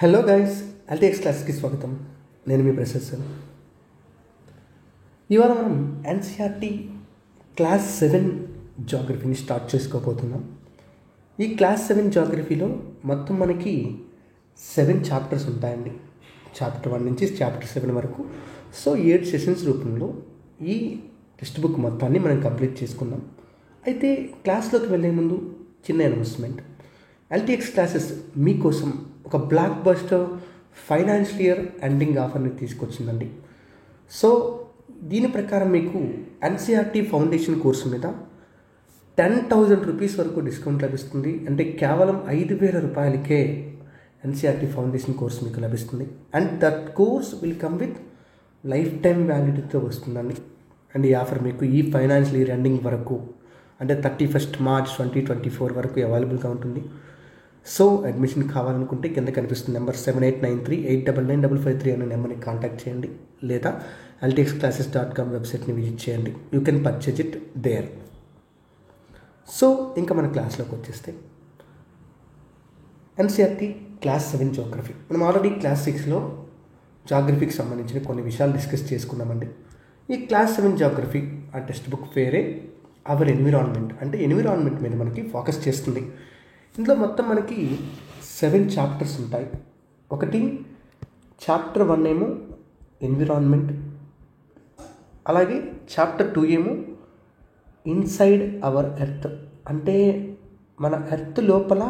Hello guys, LTX క్లాస్కి స్వాగతం. నేను మీ ప్రొఫెసర్. ఇవాళ మనం ఎన్సీఆర్టీ క్లాస్ 7 జాగ్రఫీని స్టార్ట్ చేసుకోబోతున్నాం. ఈ క్లాస్ 7 జాగ్రఫీలో మొత్తం మనకి 7 చాప్టర్స్ ఉంటాయండి. చాప్టర్ 1 నుంచి చాప్టర్ 7 వరకు. సో 7 సెషన్స్ రూపంలో ఈ టెక్స్ట్ బుక్ మొత్తాన్ని మనం కంప్లీట్ చేసుకుందాం. అయితే క్లాస్లోకి వెళ్ళే ముందు చిన్న అనౌన్స్మెంట్. ఎల్టీఎక్స్ క్లాసెస్ మీకోసం ఒక blockbuster financial year ending ఆఫర్ని తీసుకొచ్చిందండి. సో దీని ప్రకారం మీకు ఎన్సీఆర్టీ ఫౌండేషన్ కోర్సు మీద 10,000 రూపీస్ వరకు డిస్కౌంట్ లభిస్తుంది. అంటే కేవలం 5,000 రూపాయలకే ఎన్సీఆర్టీ ఫౌండేషన్ కోర్సు మీకు లభిస్తుంది. And that course will come with lifetime వ్యాలిడిటీతో వస్తుందండి. అండ్ ఈ ఆఫర్ మీకు ఈ ఫైనాన్షియల్ ఇయర్ ఎండింగ్ వరకు, అంటే 31 మార్చ్ 2024 వరకు అవైలబుల్గా ఉంటుంది. సో అడ్మిషన్ కావాలనుకుంటే కింద కనిపిస్తుంది నెంబర్ 7893899553 అనే నెంబర్ని కాంటాక్ట్ చేయండి, లేదా ltxclasses.com వెబ్సైట్ని విజిట్ చేయండి. You can purchase it there. So ఇంకా మన క్లాస్లోకి వచ్చేస్తే ఎన్సీఆర్టీ క్లాస్ 7 జాగ్రఫీ. మనం ఆల్రెడీ క్లాస్ 6లో జాగ్రఫీకి సంబంధించిన కొన్ని విషయాలు డిస్కస్ చేసుకున్నామండి. ఈ క్లాస్ 7 జాగ్రఫీ ఆ టెక్స్ట్ బుక్ పేరే అవర్ ఎన్విరాన్మెంట్, అంటే ఎన్విరాన్మెంట్ మీద మనకి ఫోకస్ చేస్తుంది. ఇందులో మొత్తం మనకి 7 చాప్టర్స్ ఉంటాయి. ఒకటి చాప్టర్ 1 ఏమో ఎన్విరాన్మెంట్, అలాగే చాప్టర్ 2 ఏమో ఇన్సైడ్ అవర్ ఎర్త్, అంటే మన ఎర్త్ లోపల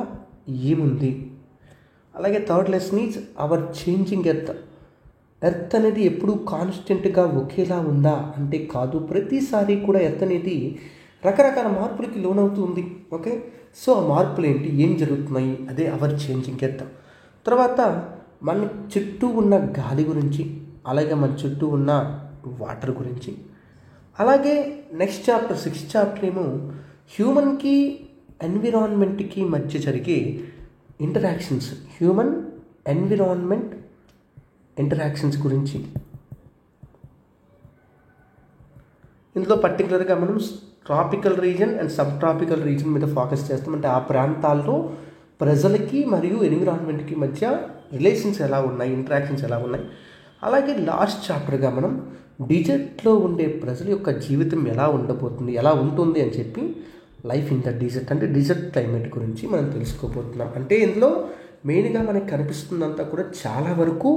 ఏముంది. అలాగే third lesson is our changing earth. Earth అనేది ఎప్పుడు కాన్స్టెంట్గా ఒకేలా ఉందా అంటే కాదు, ప్రతిసారి కూడా ఎర్త్ అనేది రకరకాల మార్పులకి లోనవుతుంది. ఓకే, సో ఆ మార్పులు ఏంటి, ఏం జరుగుతున్నాయి, అదే అవర్ చేంజింగ్ ఎర్త్. తర్వాత మన చుట్టూ ఉన్న గాలి గురించి, అలాగే మన చుట్టూ ఉన్న వాటర్ గురించి, అలాగే నెక్స్ట్ చాప్టర్ 6 చాప్టర్ ఏమో హ్యూమన్కి ఎన్విరాన్మెంట్కి మధ్య జరిగే ఇంటరాక్షన్స్, హ్యూమన్ ఎన్విరాన్మెంట్ ఇంటరాక్షన్స్ గురించి. ఇందులో పర్టికులర్గా మనం tropical reason and sub tropical reason మీద ఫోకస్ చేస్తాం. అంటే ఆ ప్రాంతాల్లో ప్రజలకి మరియు ఎన్విరాన్మెంట్కి మధ్య రిలేషన్స్ ఎలా ఉన్నాయి, ఇంటరాక్షన్స్ ఎలా ఉన్నాయి. అలాగే లాస్ట్ చాప్టర్గా మనం డిజర్ట్లో ఉండే ప్రజల యొక్క జీవితం ఎలా ఉండబోతుంది, ఎలా ఉంటుంది అని చెప్పి లైఫ్ ఇన్ ద డిజర్ట్, అంటే డిజర్ట్ క్లైమేట్ గురించి మనం తెలుసుకోబోతున్నాం. అంటే ఇందులో మెయిన్గా మనకి కనిపిస్తుందంతా కూడా చాలా వరకు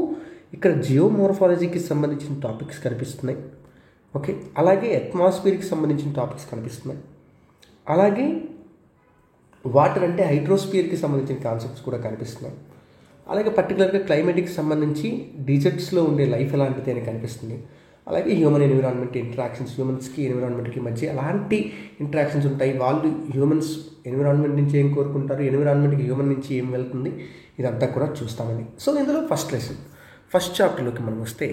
ఇక్కడ జియోమోర్ఫాలజీకి సంబంధించిన టాపిక్స్ కనిపిస్తున్నాయి. ఓకే, అలాగే అట్మాస్ఫియర్కి సంబంధించిన టాపిక్స్ కనిపిస్తున్నాయి. అలాగే వాటర్ అంటే హైడ్రోస్ఫియర్కి సంబంధించిన కాన్సెప్ట్స్ కూడా కనిపిస్తున్నాయి. అలాగే పర్టికులర్గా క్లైమేట్కి సంబంధించి డిజర్ట్స్లో ఉండే లైఫ్ ఎలాంటిది అని కనిపిస్తుంది. అలాగే హ్యూమన్ ఎన్విరాన్మెంట్ ఇంటరాక్షన్స్, హ్యూమన్స్కి ఎన్విరాన్మెంట్కి మధ్య ఎలాంటి ఇంటరాక్షన్స్ ఉంటాయి, వాళ్ళు హ్యూమన్స్ ఎన్విరాన్మెంట్ నుంచి ఏం కోరుకుంటారు, ఎన్విరాన్మెంట్కి హ్యూమన్ నుంచి ఏం వెళ్తుంది, ఇదంతా కూడా చూస్తామండి. సో ఇందులో ఫస్ట్ చాప్టర్లోకి మనం వస్తే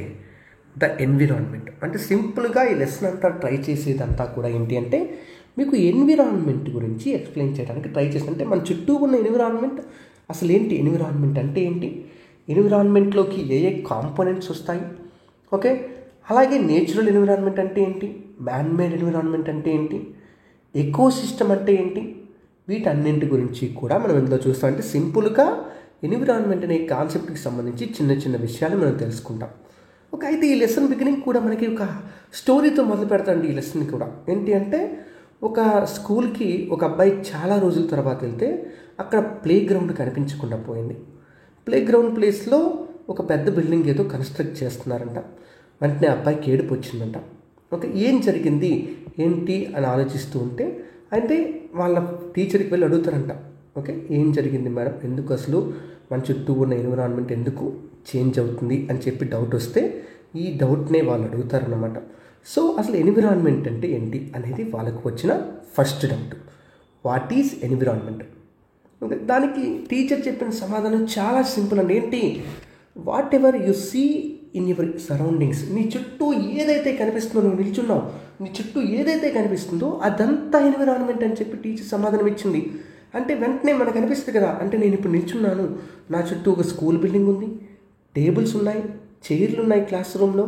ద ఎన్విరాన్మెంట్. అంటే సింపుల్గా ఈ లెసన్ అంతా ట్రై చేసేదంతా కూడా ఏంటి అంటే మీకు ఎన్విరాన్మెంట్ గురించి ఎక్స్ప్లెయిన్ చేయడానికి ట్రై చేసి, అంటే మన చుట్టూ ఉన్న ఎన్విరాన్మెంట్ అసలు ఏంటి, ఎన్విరాన్మెంట్ అంటే ఏంటి, ఎన్విరాన్మెంట్లోకి ఏ ఏ కాంపోనెంట్స్ వస్తాయి. ఓకే, అలాగే నేచురల్ ఎన్విరాన్మెంట్ అంటే ఏంటి, మ్యాన్మేడ్ ఎన్విరాన్మెంట్ అంటే ఏంటి, ఎకోసిస్టమ్ అంటే ఏంటి, వీటన్నింటి గురించి కూడా మనం ఇందులో చూస్తాం. అంటే సింపుల్గా ఎన్విరాన్మెంట్ అనే కాన్సెప్ట్కి సంబంధించి చిన్న చిన్న విషయాలు మనం తెలుసుకుంటాం. ఓకే, అయితే ఈ లెసన్ బిగినింగ్ కూడా మనకి ఒక స్టోరీతో మొదలు పెడతాండి. ఈ లెసన్ కూడా ఏంటి అంటే ఒక స్కూల్కి ఒక అబ్బాయి చాలా రోజుల తర్వాత వెళ్తే అక్కడ ప్లే గ్రౌండ్ కనిపించకుండా పోయింది. ప్లే గ్రౌండ్ ప్లేస్లో ఒక పెద్ద బిల్డింగ్ ఏదో కన్స్ట్రక్ట్ చేస్తున్నారంట. వెంటనే అబ్బాయికి ఏడుపు వచ్చిందంట. ఓకే, ఏం జరిగింది ఏంటి అని ఆలోచిస్తూ ఉంటే అయితే వాళ్ళ టీచర్కి వెళ్ళి అడుగుతారంట. ఓకే, ఏం జరిగింది మేడం, ఎందుకు అసలు మన చుట్టూ ఉన్న ఎన్విరాన్మెంట్ ఎందుకు చేంజ్ అవుతుంది అని చెప్పి డౌట్ వస్తే ఈ డౌట్నే వాళ్ళు అడుగుతారన్నమాట. సో అసలు ఎన్విరాన్మెంట్ అంటే ఏంటి అనేది వాళ్ళకు వచ్చిన first doubt. What is environment? Okay, దానికి టీచర్ చెప్పిన సమాధానం చాలా సింపుల్ అండి. ఏంటి, whatever you see in your surroundings, నీ చుట్టూ ఏదైతే కనిపిస్తుందో, నువ్వు నిల్చున్నావు, నీ చుట్టూ ఏదైతే కనిపిస్తుందో అదంతా ఎన్విరాన్మెంట్ అని చెప్పి టీచర్ సమాధానం ఇచ్చింది. అంటే వెంటనే మనకు అనిపిస్తుంది కదా, అంటే నేను ఇప్పుడు నిల్చున్నాను, నా చుట్టూ ఒక స్కూల్ బిల్డింగ్ ఉంది, టేబుల్స్ ఉన్నాయి, చైర్లు ఉన్నాయి క్లాస్ రూమ్లో,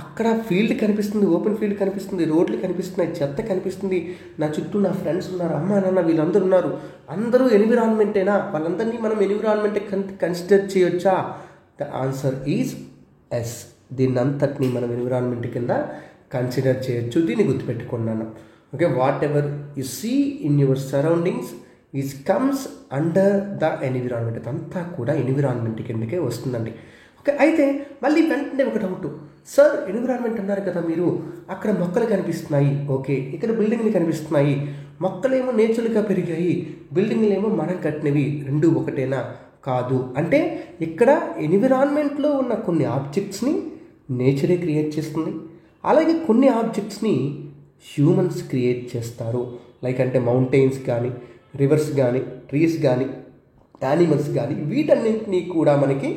అక్కడ ఫీల్డ్ కనిపిస్తుంది, ఓపెన్ ఫీల్డ్ కనిపిస్తుంది, రోడ్లు కనిపిస్తున్నాయి, చెత్త కనిపిస్తుంది, నా చుట్టూ నా ఫ్రెండ్స్ ఉన్నారు, అమ్మ నాన్న వీళ్ళందరూ ఉన్నారు, అందరూ ఎన్విరాన్మెంటేనా, వాళ్ళందరినీ మనం ఎన్విరాన్మెంట్ కన్సిడర్ చేయొచ్చా? The answer is yes. దీన్ని అంతటినీ మనం ఎన్విరాన్మెంట్ కింద కన్సిడర్ చేయొచ్చు. దీన్ని గుర్తుపెట్టుకున్నాను. Okay, whatever you see in your surroundings is comes under the environment. అదంతా కూడా ఎన్విరాన్మెంట్ కిందకే వస్తుందండి. ఓకే, అయితే మళ్ళీ వెంటనే ఒక డౌట్, సార్ ఎన్విరాన్మెంట్ అన్నారు కదా మీరు, అక్కడ మొక్కలు కనిపిస్తున్నాయి, ఓకే, ఇక్కడ బిల్డింగ్లు కనిపిస్తున్నాయి, మొక్కలేమో నేచురల్గా పెరిగాయి, బిల్డింగ్లు ఏమో మనం కట్టినవి, రెండు ఒకటేనా? కాదు. అంటే ఇక్కడ ఎన్విరాన్మెంట్లో ఉన్న కొన్ని ఆబ్జెక్ట్స్ని నేచరే క్రియేట్ చేస్తుంది, అలాగే కొన్ని ఆబ్జెక్ట్స్ని హ్యూమన్స్ క్రియేట్ చేస్తారు. లైక్ అంటే మౌంటైన్స్ కానీ, రివర్స్ కానీ, ట్రీస్ కానీ, యానిమల్స్ కానీ, వీటన్నింటినీ కూడా మనకి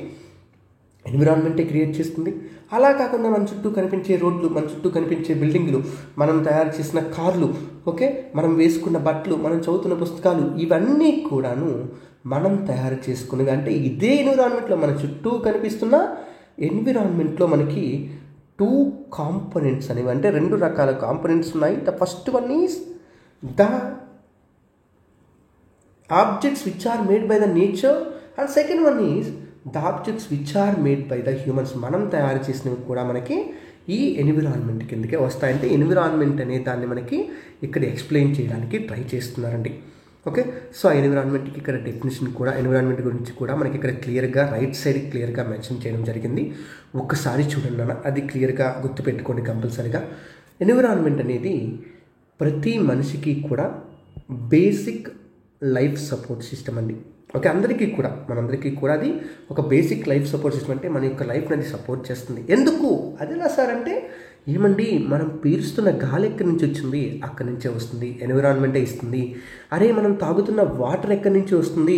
ఎన్విరాన్మెంటే క్రియేట్ చేస్తుంది. అలా కాకుండా మన చుట్టూ కనిపించే రోడ్లు, మన చుట్టూ కనిపించే బిల్డింగ్లు, మనం తయారు చేసిన కార్లు, ఓకే, మనం వేసుకున్న బట్టలు, మనం చదువుతున్న పుస్తకాలు, ఇవన్నీ కూడాను మనం తయారు చేసుకునేవి. అంటే ఇదే ఎన్విరాన్మెంట్లో మన చుట్టూ కనిపిస్తున్న ఎన్విరాన్మెంట్లో మనకి 2 కాంపోనెంట్స్ అనేవి, అంటే 2 రకాల కాంపోనెంట్స్ ఉన్నాయి. The first one is the objects which are made by the nature and second one is the objects which are made by the humans. మనం తయారు చేసినవి కూడా మనకి ఈ ఎన్విరాన్మెంట్ కిందకే వస్తాయంటే ఎన్విరాన్మెంట్ అనే దాన్ని మనకి ఇక్కడ ఎక్స్ప్లెయిన్ చేయడానికి ట్రై చేస్తున్నారండి. ఓకే, సో ఆ ఎన్విరాన్మెంట్కి ఇక్కడ డెఫినేషన్ కూడా, ఎన్విరాన్మెంట్ గురించి కూడా మనకి ఇక్కడ క్లియర్గా రైట్ సైడ్ క్లియర్గా మెన్షన్ చేయడం జరిగింది. ఒక్కసారి చూడండి అన్న, అది క్లియర్గా గుర్తుపెట్టుకోండి కంపల్సరీగా. ఎన్విరాన్మెంట్ అనేది ప్రతి మనిషికి కూడా బేసిక్ లైఫ్ సపోర్ట్ సిస్టమ్ అండి. ఓకే, అందరికీ కూడా, మనందరికీ కూడా అది ఒక బేసిక్ లైఫ్ సపోర్ట్ సిస్టమ్. అంటే మన యొక్క లైఫ్ని అది సపోర్ట్ చేస్తుంది. ఎందుకు అది ఎలా సార్ అంటే, ఏమండి మనం పీల్చుతున్న గాలి ఎక్కడి నుంచి వచ్చింది, అక్కడి నుంచే వస్తుంది, ఎన్విరాన్మెంటే ఇస్తుంది. అరే మనం తాగుతున్న వాటర్ ఎక్కడి నుంచి వస్తుంది,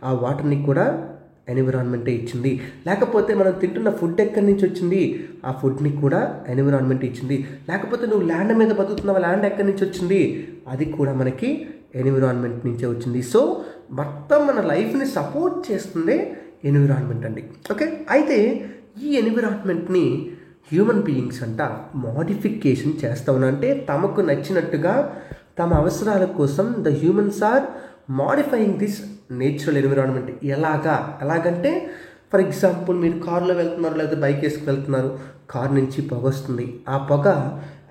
ఆ వాటర్ని కూడా ఎన్విరాన్మెంటే ఇచ్చింది. లేకపోతే మనం తింటున్న ఫుడ్ ఎక్కడి నుంచి వచ్చింది, ఆ ఫుడ్ని కూడా ఎన్విరాన్మెంట్ ఇచ్చింది. లేకపోతే నువ్వు ల్యాండ్ మీద బతుకుతున్నావు, ల్యాండ్ ఎక్కడి నుంచి వచ్చింది, అది కూడా మనకి ఎన్విరాన్మెంట్ నుంచే వచ్చింది. సో మొత్తం మన లైఫ్ని సపోర్ట్ చేస్తుందే ఎన్విరాన్మెంట్ అండి. ఓకే, అయితే ఈ ఎన్విరాన్మెంట్ని హ్యూమన్ బీయింగ్స్ అంట మోడిఫికేషన్ చేస్తూ ఉన్నా, అంటే తమకు నచ్చినట్టుగా తమ అవసరాల కోసం the humans are modifying this natural environment. ఎలాగంటే ఫర్ ఎగ్జాంపుల్ మీరు కారులో వెళ్తున్నారు, లేదా బైక్ వేసుకు వెళ్తున్నారు, కారు నుంచి పొగ వస్తుంది, ఆ పొగ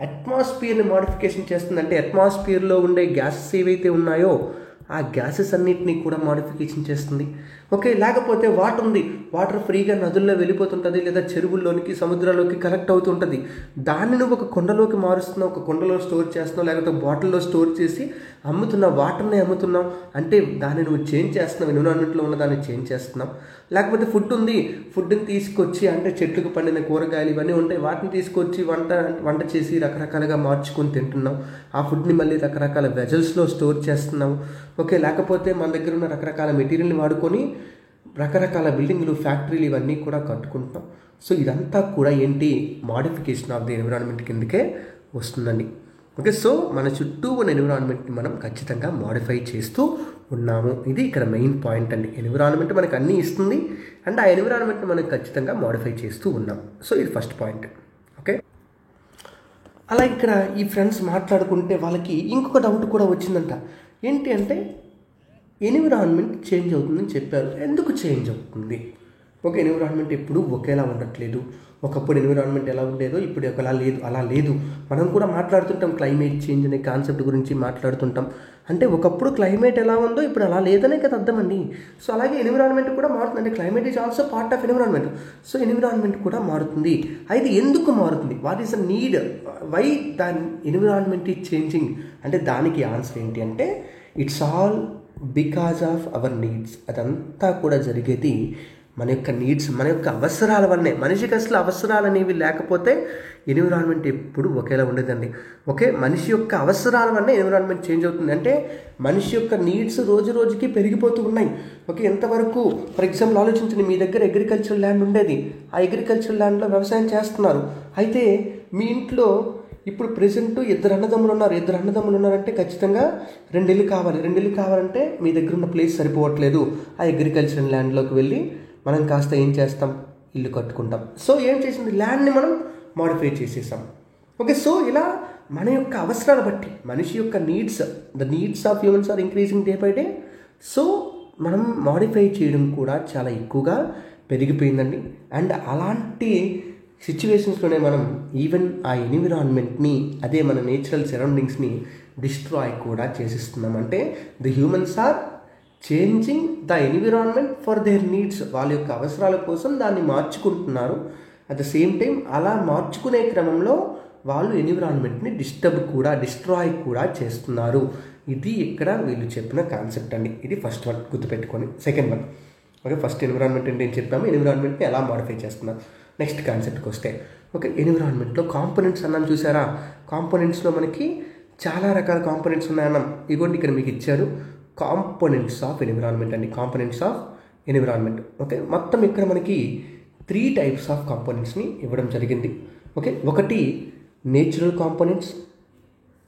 అట్మాస్ఫియర్ని మోడిఫికేషన్ చేస్తుంది. అంటే అట్మాస్ఫియర్లో ఉండే గ్యాసెస్ ఏవైతే ఉన్నాయో ఆ గ్యాసెస్ అన్నిటినీ కూడా మోడిఫికేషన్ చేస్తుంది. ఓకే, లేకపోతే వాటర్ ఉంది, వాటర్ ఫ్రీగా నదుల్లో వెళ్ళిపోతుంటుంది, లేదా చెరువుల్లోనికి, సముద్రాల్లోకి కలెక్ట్ అవుతుంటుంది. దాన్ని నువ్వు ఒక కొండలోకి మారుస్తున్నావు, ఒక కొండలో స్టోర్ చేస్తున్నావు, లేకపోతే బాటిల్లో స్టోర్ చేసి అమ్ముతున్నావు, వాటర్ని అమ్ముతున్నావు. అంటే దాన్ని నువ్వు చేంజ్ చేస్తున్నావు, ఎన్విరాన్మెంట్లో ఉన్న దాన్ని చేంజ్ చేస్తున్నావు. లేకపోతే ఫుడ్ ఉంది, ఫుడ్ని తీసుకొచ్చి, అంటే చెట్లకు పండిన కూరగాయలు ఇవన్నీ ఉంటాయి, వాటిని తీసుకొచ్చి వంట చేసి రకరకాలుగా మార్చుకొని తింటున్నావు. ఆ ఫుడ్ని మళ్ళీ రకరకాల వెజల్స్లో స్టోర్ చేస్తున్నావు. ఓకే, లేకపోతే మన దగ్గర ఉన్న రకరకాల మెటీరియల్ని వాడుకొని రకరకాల బిల్డింగ్లు, ఫ్యాక్టరీలు ఇవన్నీ కూడా కట్టుకుంటున్నాం. సో ఇదంతా కూడా ఏంటి, మోడిఫికేషన్ ఆఫ్ ది ఎన్విరాన్మెంట్ కిందకే వస్తుందండి. ఓకే, సో మన చుట్టూ ఉన్న ఎన్విరాన్మెంట్ని మనం ఖచ్చితంగా మోడిఫై చేస్తూ ఉన్నాము. ఇది ఇక్కడ మెయిన్ పాయింట్ అండి. ఎన్విరాన్మెంట్ మనకు అన్నీ ఇస్తుంది అండ్ ఆ ఎన్విరాన్మెంట్ని మనం ఖచ్చితంగా మోడిఫై చేస్తూ ఉన్నాం. సో ఇది ఫస్ట్ పాయింట్. ఓకే, అలా ఇక్కడ ఈ ఫ్రెండ్స్ మాట్లాడుకుంటే వాళ్ళకి ఇంకొక డౌట్ కూడా వచ్చిందంట. ఏంటి అంటే ఎన్విరాన్మెంట్ చేంజ్ అవుతుందని చెప్పారు. ఎందుకు చేంజ్ అవుతుంది? ఓకే, ఎన్విరాన్మెంట్ ఎప్పుడు ఒకేలా ఉండట్లేదు. ఒకప్పుడు ఎన్విరాన్మెంట్ ఎలా ఉండేదో ఇప్పుడు అలా లేదు. మనం కూడా మాట్లాడుతుంటాం, క్లైమేట్ చేంజ్ అనే కాన్సెప్ట్ గురించి మాట్లాడుతుంటాం. అంటే ఒకప్పుడు క్లైమేట్ ఎలా ఉందో ఇప్పుడు అలా లేదనే కదా అర్థం అండి. సో అలాగే ఎన్విరాన్మెంట్ కూడా మారుతుంది. అంటే climate is also part of environment. So environment కూడా మారుతుంది. అయితే ఎందుకు మారుతుంది? What is the need? Why the environment is changing? అంటే దానికి ఆన్సర్ ఏంటి అంటే it's all because of our needs. అదంతా కూడా జరిగేది మన యొక్క నీడ్స్, మన యొక్క అవసరాల వల్లనే. మనిషికి అసలు అవసరాలు అనేవి లేకపోతే ఎన్విరాన్మెంట్ ఎప్పుడు ఒకేలా ఉండదండి. ఓకే, మనిషి యొక్క అవసరాల వల్లనే ఎన్విరాన్మెంట్ చేంజ్ అవుతుంది. అంటే మనిషి యొక్క నీడ్స్ రోజు రోజుకి పెరిగిపోతూ ఉన్నాయి. ఓకే, ఎంతవరకు ఫర్ ఎగ్జాంపుల్ ఆలోచించండి, మీ దగ్గర అగ్రికల్చరల్ ల్యాండ్ ఉండేది, ఆ అగ్రికల్చరల్ ల్యాండ్లో వ్యవసాయం చేస్తున్నారు. అయితే మీ ఇంట్లో ఇప్పుడు ప్రెజెంట్ ఇద్దరు అన్నదమ్ములు ఉన్నారంటే ఖచ్చితంగా 2 ఇళ్ళు కావాలి. 2 ఇళ్ళు కావాలంటే మీ దగ్గర ఉన్న ప్లేస్ సరిపోవట్లేదు. ఆ అగ్రికల్చరల్ ల్యాండ్లోకి వెళ్ళి మనం కాస్త ఏం చేస్తాం, ఇల్లు కట్టుకుంటాం. సో ఏం చేసింది, ల్యాండ్ని మనం మాడిఫై చేసేసాం. ఓకే, సో ఇలా మన యొక్క అవసరాలు బట్టి మనిషి యొక్క the needs of humans are increasing day by day. So మనం మాడిఫై చేయడం కూడా చాలా ఎక్కువగా పెరిగిపోయిందండి. అండ్ అలాంటి సిచ్యువేషన్స్లోనే మనం ఈవెన్ ఆ ఎన్విరాన్మెంట్ని, అదే మన నేచురల్ సరౌండింగ్స్ని డిస్ట్రాయ్ కూడా చేసిస్తున్నాం. అంటే the humans are changing the environment for their needs. వాళ్ళ యొక్క అవసరాల కోసం దాన్ని మార్చుకుంటున్నారు. అట్ ద సేమ్ టైం అలా మార్చుకునే క్రమంలో వాళ్ళు ఎన్విరాన్మెంట్ని డిస్ట్రాయ్ కూడా చేస్తున్నారు. ఇది ఇక్కడ వీళ్ళు చెప్పిన కాన్సెప్ట్ అండి. ఇది ఫస్ట్ వన్ గుర్తుపెట్టుకొని. Second one, okay, first environment అంటే ఏం చెప్పాము, ఎన్విరాన్మెంట్ని ఎలా మాడిఫై చేస్తున్నారు. నెక్స్ట్ కాన్సెప్ట్కి వస్తే, ఓకే, ఎన్విరాన్మెంట్లో కాంపోనెంట్స్ అన్నాం చూసారా. కాంపోనెంట్స్లో మనకి చాలా రకాల కాంపోనెంట్స్ ఉన్నాయన్నాం. ఇదిగోండి ఇక్కడ మీకు ఇచ్చారు కాంపోనెంట్స్ ఆఫ్ ఎన్విరాన్మెంట్ అండి, కాంపోనెంట్స్ ఆఫ్ ఎన్విరాన్మెంట్. ఓకే, మొత్తం ఇక్కడ మనకి 3 టైప్స్ ఆఫ్ కాంపోనెంట్స్ని ఇవ్వడం జరిగింది. ఓకే, ఒకటి natural components,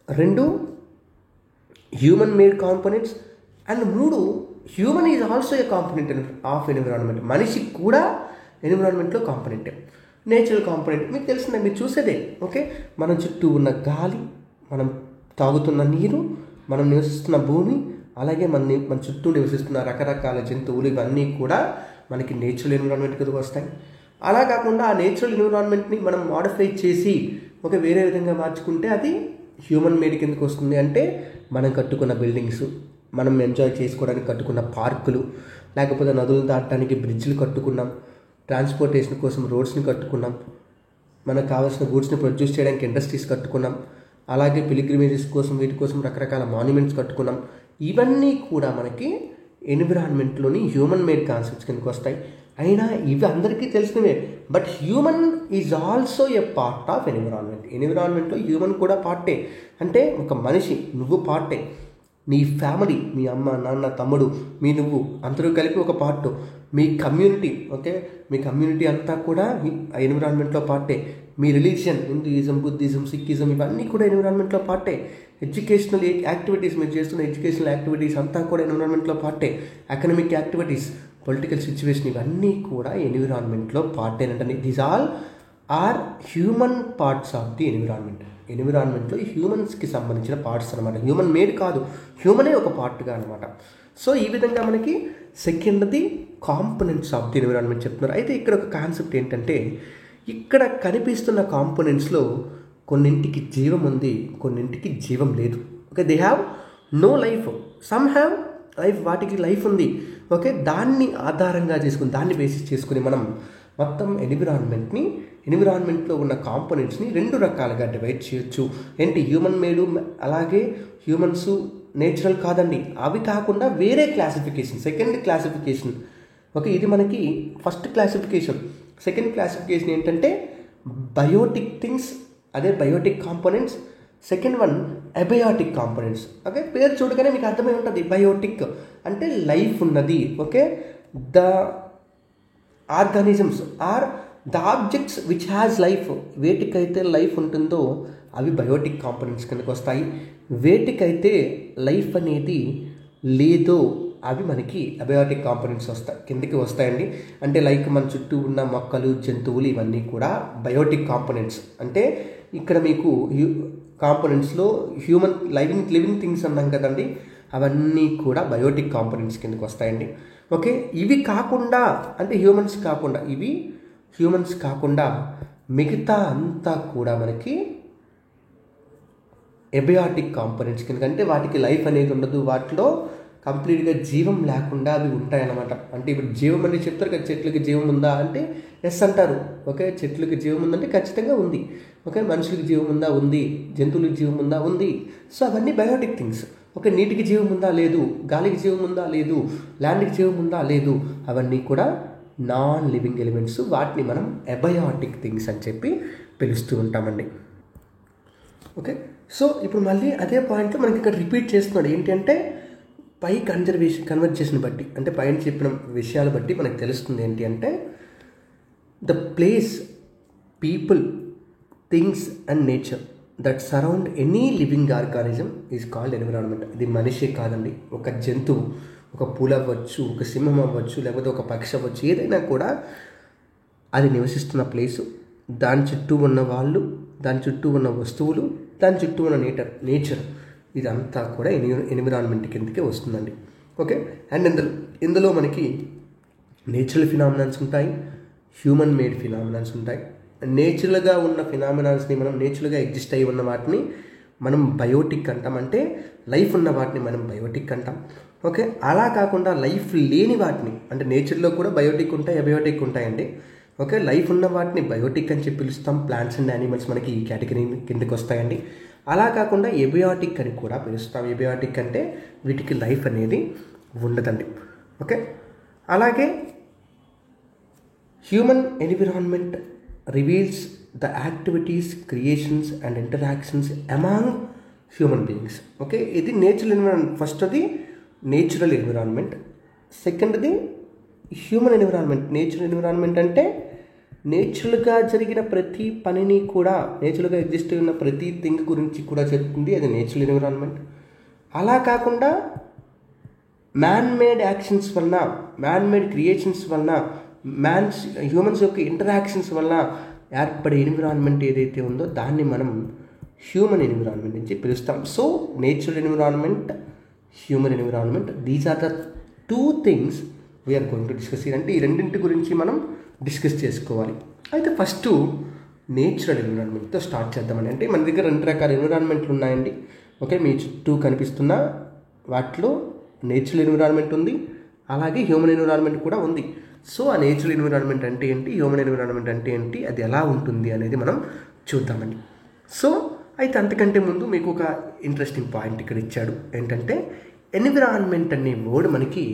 2 human made components, and 3 human is also A component of environment. మనిషి కూడా ఎన్విరాన్మెంట్లో కాంపోనెంటే. నేచురల్ కాంపోనెంట్ మీకు తెలిసిందే, మీరు చూసేదే. ఓకే, మన చుట్టూ ఉన్న గాలి, మనం తాగుతున్న నీరు, మనం నివసిస్తున్న భూమి, అలాగే మన చుట్టూ నివసిస్తున్న రకరకాల జంతువులు, ఇవన్నీ కూడా మనకి నేచురల్ ఎన్విరాన్మెంట్ కిందకు వస్తాయి. అలా కాకుండా ఆ నేచురల్ ఎన్విరాన్మెంట్ని మనం మాడిఫై చేసి వేరే విధంగా మార్చుకుంటే అది హ్యూమన్ మేడ్ కిందకు వస్తుంది. అంటే మనం కట్టుకున్న బిల్డింగ్స్, మనం ఎంజాయ్ చేసుకోవడానికి కట్టుకున్న పార్కులు, లేకపోతే నదులు దాటడానికి బ్రిడ్జ్లు కట్టుకున్నాం, ట్రాన్స్పోర్టేషన్ కోసం రోడ్స్ని కట్టుకున్నాం, మనకు కావాల్సిన గూడ్స్ని ప్రొడ్యూస్ చేయడానికి ఇండస్ట్రీస్ కట్టుకున్నాం, అలాగే పిలిగ్రిమేజెస్ కోసం వీటి కోసం రకరకాల మాన్యుమెంట్స్ కట్టుకున్నాం. ఇవన్నీ కూడా మనకి ఎన్విరాన్మెంట్లోని హ్యూమన్ మేడ్ కాన్సెప్ట్స్ కిందకు వస్తాయి. అయినా ఇవి అందరికీ తెలిసినవే, but human is also a part of environment. ఎన్విరాన్మెంట్లో హ్యూమన్ కూడా పార్టే. అంటే ఒక మనిషి, నువ్వు పార్టే, నీ ఫ్యామిలీ, మీ అమ్మ నాన్న తమ్ముడు, నువ్వు అందరూ కలిపి ఒక పార్ట్, మీ కమ్యూనిటీ, ఓకే, మీ కమ్యూనిటీ అంతా కూడా ఎన్విరాన్మెంట్లో పార్టే. మీ రిలీజియన్, హిందూయిజం, బుద్ధిజం, సిక్కిజం, ఇవన్నీ కూడా ఎన్విరాన్మెంట్లో పార్టే. ఎడ్యుకేషనల్ యాక్టివిటీస్, మీరు చేస్తున్న ఎడ్యుకేషనల్ యాక్టివిటీస్ అంతా కూడా ఎన్విరాన్మెంట్లో పార్టే. అకాడమిక్ యాక్టివిటీస్, పొలిటికల్ సిచ్యువేషన్, ఇవన్నీ కూడా ఎన్విరాన్మెంట్లో పార్టేనంటండి. These all are human parts of the environment. ఎన్విరాన్మెంట్లో హ్యూమన్స్కి సంబంధించిన పార్ట్స్ అనమాట. హ్యూమన్ మేడ్ కాదు, హ్యూమనే ఒక పార్ట్గా అనమాట. సో ఈ విధంగా మనకి సెకండ్ది కాంపోనెంట్స్ ఆఫ్ ది ఎన్విరాన్మెంట్ చెప్తున్నారు. అయితే ఇక్కడ ఒక కాన్సెప్ట్ ఏంటంటే, ఇక్కడ కనిపిస్తున్న కాంపోనెంట్స్లో కొన్నింటికి జీవం ఉంది, కొన్నింటికి జీవం లేదు. Okay, they have no life, some have life, వాటికి లైఫ్ ఉంది. ఓకే, దాన్ని ఆధారంగా చేసుకుని, దాన్ని బేసిస్ చేసుకుని మనం మొత్తం ఎన్విరాన్మెంట్లో ఉన్న కాంపోనెంట్స్ని 2 రకాలుగా డివైడ్ చేయొచ్చు. ఏంటి, హ్యూమన్ మేడు, అలాగే హ్యూమన్స్ నేచురల్ కాదండి, అవి కాకుండా వేరే క్లాసిఫికేషన్, సెకండ్ క్లాసిఫికేషన్. ఓకే, ఇది మనకి ఫస్ట్ క్లాసిఫికేషన్. సెకండ్ క్లాసిఫికేషన్ ఏంటంటే బయోటిక్ థింగ్స్, అదే biotic components. Second one abiotic components. Okay, పేరు చూడగానే మీకు అర్థమై ఉంటుంది, బయోటిక్ అంటే లైఫ్ ఉన్నది. Okay, the organisms are the objects which has life. వేటికైతే లైఫ్ ఉంటుందో అవి బయోటిక్ కాంపోనెంట్స్ కిందకు వస్తాయి. వేటికైతే లైఫ్ అనేది లేదో అవి మనకి అబయోటిక్ కాంపోనెంట్స్ కిందకి వస్తాయండి. అంటే లైక్ మన చుట్టూ ఉన్న మొక్కలు, జంతువులు, ఇవన్నీ కూడా బయోటిక్ కాంపోనెంట్స్. అంటే ఇక్కడ మీకు కాంపోనెంట్స్లో హ్యూమన్ లివింగ్ థింగ్స్ అన్నాం కదండి, అవన్నీ కూడా బయోటిక్ కాంపోనెంట్స్ కిందకి వస్తాయండి. ఓకే, ఇవి కాకుండా, అంటే హ్యూమన్స్ కాకుండా మిగతా అంతా కూడా మనకి ఎబయాటిక్ కాంపోనెంట్స్ కింద. అంటే వాటికి లైఫ్ అనేది ఉండదు, వాటిలో కంప్లీట్గా జీవం లేకుండా అవి ఉంటాయన్నమాట. అంటే ఇప్పుడు జీవం అని చెప్తారు కదా, చెట్లకి జీవం ఉందా అంటే ఎస్ అంటారు. ఓకే, చెట్లకి జీవం ఉందంటే ఖచ్చితంగా ఉంది. ఓకే, మనుషులకి జీవం ఉందా, ఉంది. జంతువులకి జీవం ఉందా, ఉంది. సో అవన్నీ బయోటిక్ థింగ్స్. ఓకే, నీటికి జీవం ఉందా, లేదు. గాలికి జీవం ఉందా, లేదు. ల్యాండ్కి జీవం ఉందా, లేదు. అవన్నీ కూడా నాన్ లివింగ్ ఎలిమెంట్స్. వాటిని మనం అబయాటిక్ థింగ్స్ అని చెప్పి పిలుస్తూ ఉంటామండి. ఓకే, సో ఇప్పుడు మళ్ళీ అదే పాయింట్లో మనకి ఇక్కడ రిపీట్ చేస్తున్నాడు. ఏంటి అంటే పై కన్వర్జేషన్ బట్టి, అంటే పైన చెప్పిన విషయాలు బట్టి మనకు తెలుస్తుంది ఏంటి అంటే the place, people, things and nature that surround any living organism is called environment. ఇది మనిషి కాదండి, ఒక జంతువు, ఒక పులి అవ్వచ్చు, ఒక సింహం అవ్వచ్చు, లేకపోతే ఒక పక్షి అవ్వచ్చు, ఏదైనా కూడా అది నివసిస్తున్న ప్లేసు, దాని చుట్టూ ఉన్న వాళ్ళు, దాని చుట్టూ ఉన్న వస్తువులు, దాని చుట్టూ ఉన్న నేచర్ ఇదంతా కూడా ఎన్విరాన్మెంట్ కిందకే వస్తుందండి. ఓకే, అండ్ ఇందులో మనకి నేచురల్ ఫినామినాన్స్ ఉంటాయి, హ్యూమన్ మేడ్ ఫినామినాన్స్ ఉంటాయి. నేచురల్గా ఉన్న ఫినామినాన్స్ని మనం నేచురల్గా ఎగ్జిస్ట్ అయి ఉన్న వాటిని మనం బయోటిక్ అంటాం, అంటే లైఫ్ ఉన్న వాటిని మనం బయోటిక్ అంటాం. ఓకే, అలా కాకుండా లైఫ్ లేని వాటిని, అంటే నేచర్లో కూడా బయోటిక్ ఉంటాయి, అబయోటిక్ ఉంటాయండి. ఓకే, లైఫ్ ఉన్న వాటిని బయోటిక్ అని చెప్పి పిలుస్తాం. ప్లాంట్స్ అండ్ యానిమల్స్ మనకి ఈ కేటగిరీ కిందకి వస్తాయండి. అలా కాకుండా ఎబయోటిక్ అని కూడా పిలుస్తాం. ఎబయోటిక్ అంటే వీటికి లైఫ్ అనేది ఉండదండి. ఓకే, అలాగే human environment reveals the activities, creations and interactions among human beings. Okay, ఇది నేచురల్ ఎన్విరాన్మెంట్. ఫస్ట్ అది నేచురల్ ఎన్విరాన్మెంట్, సెకండ్ది హ్యూమన్ ఎన్విరాన్మెంట్. నేచురల్ ఎన్విరాన్మెంట్ అంటే నేచురల్గా జరిగిన ప్రతి పనిని కూడా, నేచురల్గా ఎగ్జిస్ట్ అయిన ప్రతి థింగ్ గురించి కూడా చెప్తుంది, అది నేచురల్ ఎన్విరాన్మెంట్. అలా కాకుండా మ్యాన్ మేడ్ యాక్షన్స్ వలన, మ్యాన్ మేడ్ క్రియేషన్స్ వలన, హ్యూమన్స్ యొక్క ఇంటరాక్షన్స్ వలన ఏర్పడే ఎన్విరాన్మెంట్ ఏదైతే ఉందో దాన్ని మనం హ్యూమన్ ఎన్విరాన్మెంట్ నుంచి పిలుస్తాం. So natural environment, human environment, these are the two things we are going to discuss. అంటే ఈ రెండింటి గురించి మనం డిస్కస్ చేసుకోవాలి. అయితే ఫస్ట్ నేచురల్ ఎన్విరాన్మెంట్తో స్టార్ట్ చేద్దామని. అంటే మన దగ్గర 2 రకాల ఎన్విరాన్మెంట్లు ఉన్నాయండి. ఓకే, మీ చుట్టూ కనిపిస్తున్న వాటిలో నేచురల్ ఎన్విరాన్మెంట్ ఉంది, అలాగే హ్యూమన్ ఎన్విరాన్మెంట్ కూడా ఉంది. సో ఆ నేచురల్ ఎన్విరాన్మెంట్ అంటే ఏంటి, హ్యూమన్ ఎన్విరాన్మెంట్ అంటే ఏంటి, అది ఎలా ఉంటుంది అనేది మనం చూద్దామండి. సో అయితే అంతకంటే ముందు మీకు ఒక ఇంట్రెస్టింగ్ పాయింట్ ఇక్కడ ఇచ్చాడు. ఏంటంటే ఎన్విరాన్మెంట్ అనే వర్డ్ మనకి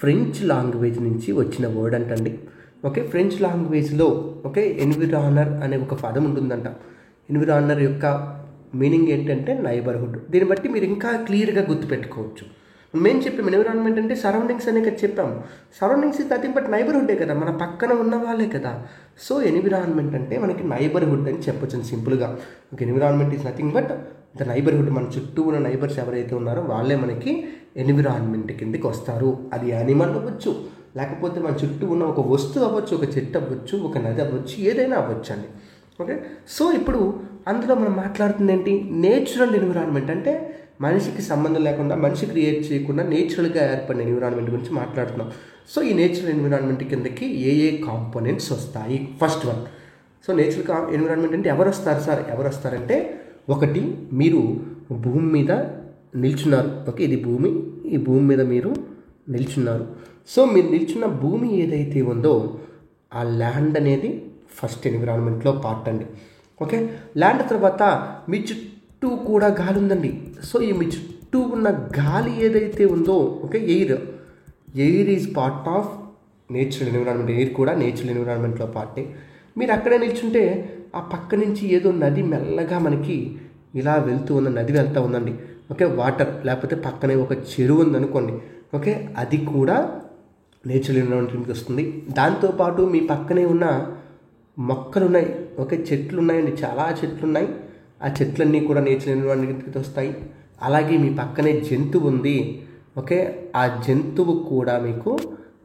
ఫ్రెంచ్ లాంగ్వేజ్ నుంచి వచ్చిన వర్డ్ అంటండి. ఓకే, ఫ్రెంచ్ లాంగ్వేజ్లో ఓకే ఎన్విరానర్ అనే ఒక పదం ఉంటుందంట. ఎన్విరానర్ యొక్క మీనింగ్ ఏంటంటే నైబర్హుడ్. దీన్ని బట్టి మీరు ఇంకా క్లియర్గా గుర్తుపెట్టుకోవచ్చు. మేము చెప్పాము ఎన్విరాన్మెంట్ అంటే సరౌండింగ్స్ అనే కదా చెప్పాము. సరౌండింగ్స్ ఇస్ నథింగ్ బట్ నైబర్హుడ్డే కదా, మన పక్కన ఉన్న వాళ్ళే కదా. సో ఎన్విరాన్మెంట్ అంటే మనకి నైబర్హుడ్ అని చెప్పొచ్చు సింపుల్గా. Okay, environment is nothing but the neighbourhood. మన చుట్టూ ఉన్న నైబర్స్ ఎవరైతే ఉన్నారో వాళ్ళే మనకి ఎన్విరాన్మెంట్ కిందకి వస్తారు. అది యానిమల్ అవ్వచ్చు, లేకపోతే మన చుట్టూ ఉన్న ఒక వస్తువు అవ్వచ్చు, ఒక చెట్టు అవ్వచ్చు, ఒక నది అవ్వచ్చు, ఏదైనా అవ్వచ్చు అండి. ఓకే, సో ఇప్పుడు అందులో మనం మాట్లాడుతుంది ఏంటి, నేచురల్ ఎన్విరాన్మెంట్. అంటే మనిషికి సంబంధం లేకుండా, మనిషి క్రియేట్ చేయకుండా నేచురల్గా ఏర్పడిన ఎన్విరాన్మెంట్ గురించి మాట్లాడుతున్నాం. సో ఈ నేచురల్ ఎన్విరాన్మెంట్ కిందకి ఏ కాంపోనెంట్స్ వస్తాయి. First one, so natural environment అంటే ఎవరు వస్తారు సార్, ఎవరు వస్తారంటే, ఒకటి మీరు భూమి మీద నిల్చున్నారు. ఓకే, ఇది భూమి, ఈ భూమి మీద మీరు నిల్చున్నారు. సో మీరు నిల్చున్న భూమి ఏదైతే ఉందో ఆ ల్యాండ్ అనేది ఫస్ట్ ఎన్విరాన్మెంట్లో పార్ట్ అండి. ఓకే, ల్యాండ్ తర్వాత మీ చుట్టూ కూడా గాలి ఉందండి. సో ఈ మీ చుట్టూ ఉన్న గాలి ఏదైతే ఉందో, okay, air is part of natural environment. Air కూడా నేచురల్ ఎన్విరాన్మెంట్లో పార్టే. మీరు అక్కడే నిల్చుంటే ఆ పక్క నుంచి ఏదో నది మెల్లగా మనకి ఇలా వెళ్తూ ఉన్న నది వెళ్తూ ఉందండి. ఓకే, వాటర్, లేకపోతే పక్కనే ఒక చెరువు ఉందనుకోండి. ఓకే, అది కూడా నేచురల్ ఎన్విరాన్మెంట్కి వస్తుంది. దాంతోపాటు మీ పక్కనే ఉన్న మొక్కలు ఉన్నాయి. ఓకే, చెట్లు ఉన్నాయండి, చాలా చెట్లు ఉన్నాయి. ఆ చెట్లన్నీ కూడా నేచురల్ ఎన్విరాన్మెంట్కి వస్తాయి. అలాగే మీ పక్కనే జంతువు ఉంది. ఓకే, ఆ జంతువు కూడా మీకు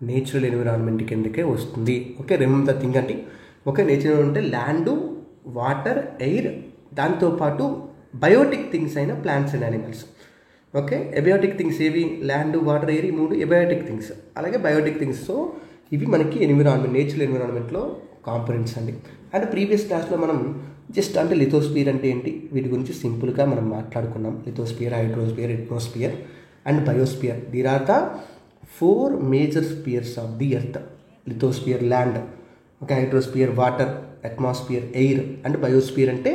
నేచురల్ ఎన్విరాన్మెంట్ కిందకే వస్తుంది. ఓకే, రిమెంబర్ ద థింగ్ అండి. ఓకే, నేచురల్ అంటే ల్యాండ్, వాటర్, ఎయిర్, దాంతోపాటు బయోటిక్ థింగ్స్ అయిన plants and animals. Okay, abiotic things ఏవి, ల్యాండ్, వాటర్, ఎయిర్, ఈ 3 ఎబయోటిక్ థింగ్స్. అలాగే బయోటిక్ థింగ్స్. సో ఇవి మనకి ఎన్విరాన్మెంట్, నేచురల్ ఎన్విరాన్మెంట్లో కాంపోనెంట్స్ అండి. అండ్ ప్రీవియస్ క్లాస్లో మనం జస్ట్ అంటే లిథోస్ఫియర్ అంటే ఏంటి, వీటి గురించి సింపుల్గా మనం మాట్లాడుకున్నాం. Lithosphere, hydrosphere, atmosphere and biosphere. There are the 4 major spheres of the earth. Lithosphere land, okay, hydrosphere water, atmosphere air and biosphere అంటే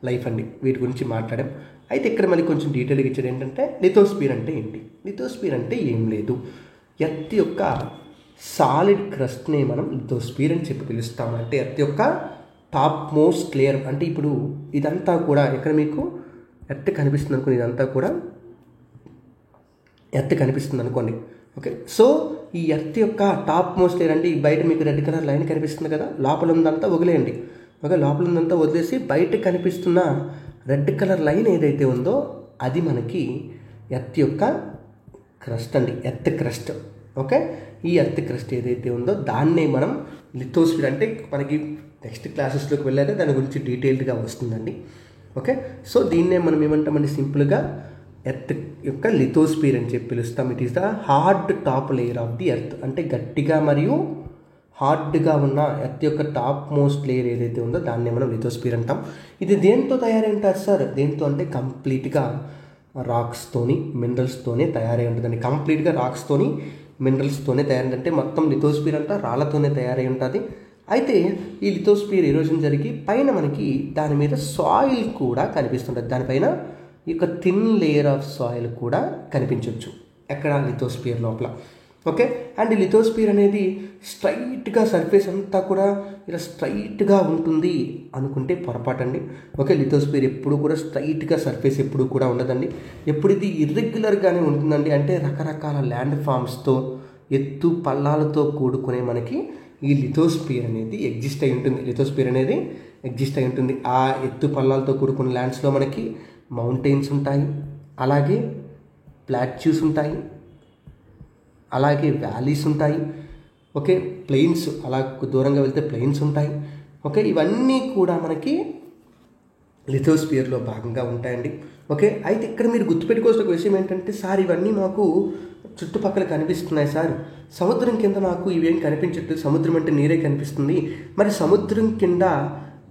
లైఫ్ అండి. వీటి గురించి మాట్లాడాం. అయితే ఇక్కడ మళ్ళీ కొంచెం డీటెయిల్గా ఇచ్చేది ఏంటంటే లిథోస్ఫియర్ అంటే ఏంటి. లిథోస్ఫియర్ అంటే ఏం లేదు, ఎర్త్ యొక్క సాలిడ్ క్రస్ట్ని మనం లిథోస్ఫియర్ అని చెప్పి పిలుస్తాం. అంటే ఎర్త్ యొక్క టాప్ మోస్ట్ లేయర్. అంటే ఇప్పుడు ఇదంతా కూడా ఇక్కడ మీకు ఎర్త్ కనిపిస్తుంది అనుకోండి, ఇదంతా కూడా ఎర్త్ కనిపిస్తుంది అనుకోండి. ఓకే, సో ఈ ఎర్త్ యొక్క టాప్ మోస్ట్ లేయర్ అంటే ఈ బయట మీకు రెడ్ కలర్ లైన్ కనిపిస్తుంది కదా, లోపల ఉందంతా వదిలేయండి. ఓకే, లోపల ఉందంతా వదిలేసి బయట కనిపిస్తున్న రెడ్ కలర్ లైన్ ఏదైతే ఉందో అది మనకి ఎర్త్ యొక్క క్రస్ట్ అండి, ఎర్త్ క్రస్ట్. ఓకే, ఈ ఎర్త్ క్రస్ట్ ఏదైతే ఉందో దాన్నే మనం లిథోస్ఫియర్ అంటే మనకి నెక్స్ట్ క్లాసెస్లోకి వెళ్ళాక దాని గురించి డీటెయిల్డ్గా వస్తుందండి. ఓకే, సో దీన్నే మనం ఏమంటామండి సింపుల్గా ఎర్త్ యొక్క లిథోస్ఫియర్ అని చెప్పి పిలుస్తాం. It is the hard top layer of the earth, అంటే గట్టిగా మరియు హార్డ్గా ఉన్న ఎర్త్ యొక్క టాప్ మోస్ట్ లేయర్ ఏదైతే ఉందో దాన్నే మనం లిథోస్ఫియర్ అంటాం. ఇది దేంతో తయారై ఉంటారు సార్? దేంతో అంటే కంప్లీట్గా రాక్స్తోని మినరల్స్తోనే తయారై ఉంటుందండి. కంప్లీట్గా రాక్స్తోని మినరల్స్తోనే తయారైందంటే మొత్తం లిథోస్ఫియర్ అంతా రాళ్లతోనే తయారై ఉంటుంది. అయితే ఈ లిథోస్ఫియర్ ఎరోజన్ జరిగి పైన మనకి దాని మీద సాయిల్ కూడా కనిపిస్తుంటుంది. దానిపైన ఈ యొక్క థిన్ లేయర్ ఆఫ్ సాయిల్ కూడా కనిపించవచ్చు ఎక్కడ లిథోస్ఫియర్ లోపల. ఓకే, అండ్ ఈ లిథోస్ఫియర్ అనేది స్ట్రైట్గా సర్ఫేస్ అంతా కూడా ఇలా స్ట్రైట్గా ఉంటుంది అనుకుంటే పొరపాటండి. ఓకే, లిథోస్ఫియర్ ఎప్పుడు కూడా స్ట్రైట్గా సర్ఫేస్ ఎప్పుడు కూడా ఉండదండి. ఎప్పుడు ఇది ఇర్రెగ్యులర్గానే ఉంటుందండి. అంటే రకరకాల ల్యాండ్ ఫామ్స్తో ఎత్తు పల్లాలతో కూడుకునే మనకి ఈ లిథోస్ఫియర్ అనేది ఎగ్జిస్ట్ అయి ఉంటుంది. లిథోస్ఫియర్ అనేది ఎగ్జిస్ట్ అయి ఉంటుంది. ఆ ఎత్తు పల్లాలతో కూడుకున్న ల్యాండ్స్లో మనకి మౌంటైన్స్ ఉంటాయి, అలాగే ప్లాట్యూస్ ఉంటాయి, అలాగే వ్యాలీస్ ఉంటాయి. ఓకే, ప్లెయిన్స్, అలా దూరంగా వెళ్తే ప్లెయిన్స్ ఉంటాయి. ఓకే, ఇవన్నీ కూడా మనకి లిథోస్ఫియర్లో భాగంగా ఉంటాయండి. ఓకే, అయితే ఇక్కడ మీరు గుర్తుపెట్టుకోవాల్సిన ఒక విషయం ఏంటంటే, సార్ ఇవన్నీ మాకు చుట్టుపక్కల కనిపిస్తున్నాయి సార్, సముద్రం కింద నాకు ఇవేం కనిపించట్లేదు, సముద్రం అంటే నీరే కనిపిస్తుంది, మరి సముద్రం కింద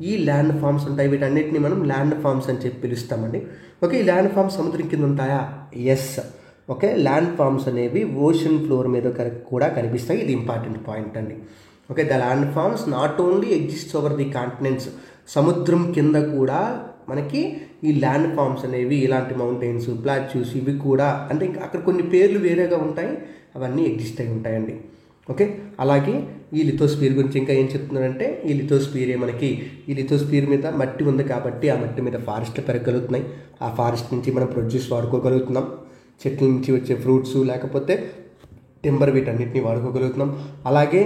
ఈ ల్యాండ్ ఫామ్స్ ఉంటాయి, వీటన్నిటిని మనం ల్యాండ్ ఫామ్స్ అని చెప్పి పిలుస్తామండి. ఓకే, ఈ ల్యాండ్ ఫామ్స్ సముద్రం కింద ఉంటాయా? ఎస్. ఓకే, ల్యాండ్ ఫామ్స్ అనేవి ఓషన్ ఫ్లోర్ మీద కూడా కనిపిస్తాయి. ఇది ఇంపార్టెంట్ పాయింట్ అండి. Okay, the land forms not only exist over the continents, సముద్రం కింద కూడా మనకి ఈ ల్యాండ్ ఫామ్స్ అనేవి ఇలాంటి మౌంటైన్స్, ప్లాట్యూస్ ఇవి కూడా, అంటే ఇంకా అక్కడ కొన్ని పేర్లు వేరేగా ఉంటాయి, అవన్నీ ఎగ్జిస్ట్ అయి ఉంటాయండి. ఓకే, అలాగే ఈ లిథోస్ఫియర్ గురించి ఇంకా ఏం చెప్తున్నారంటే, ఈ లిథోస్ఫియరే మనకి, ఈ లిథోస్ఫియర్ మీద మట్టి ఉంది కాబట్టి ఆ మట్టి మీద ఫారెస్ట్లు పెరగలుగుతున్నాయి, ఆ ఫారెస్ట్ నుంచి మనం ప్రొడ్యూస్ వాడుకోగలుగుతున్నాం, చెట్ల నుంచి వచ్చే ఫ్రూట్స్ లేకపోతే టింబర్ వీటన్నిటిని వాడుకోగలుగుతున్నాం. అలాగే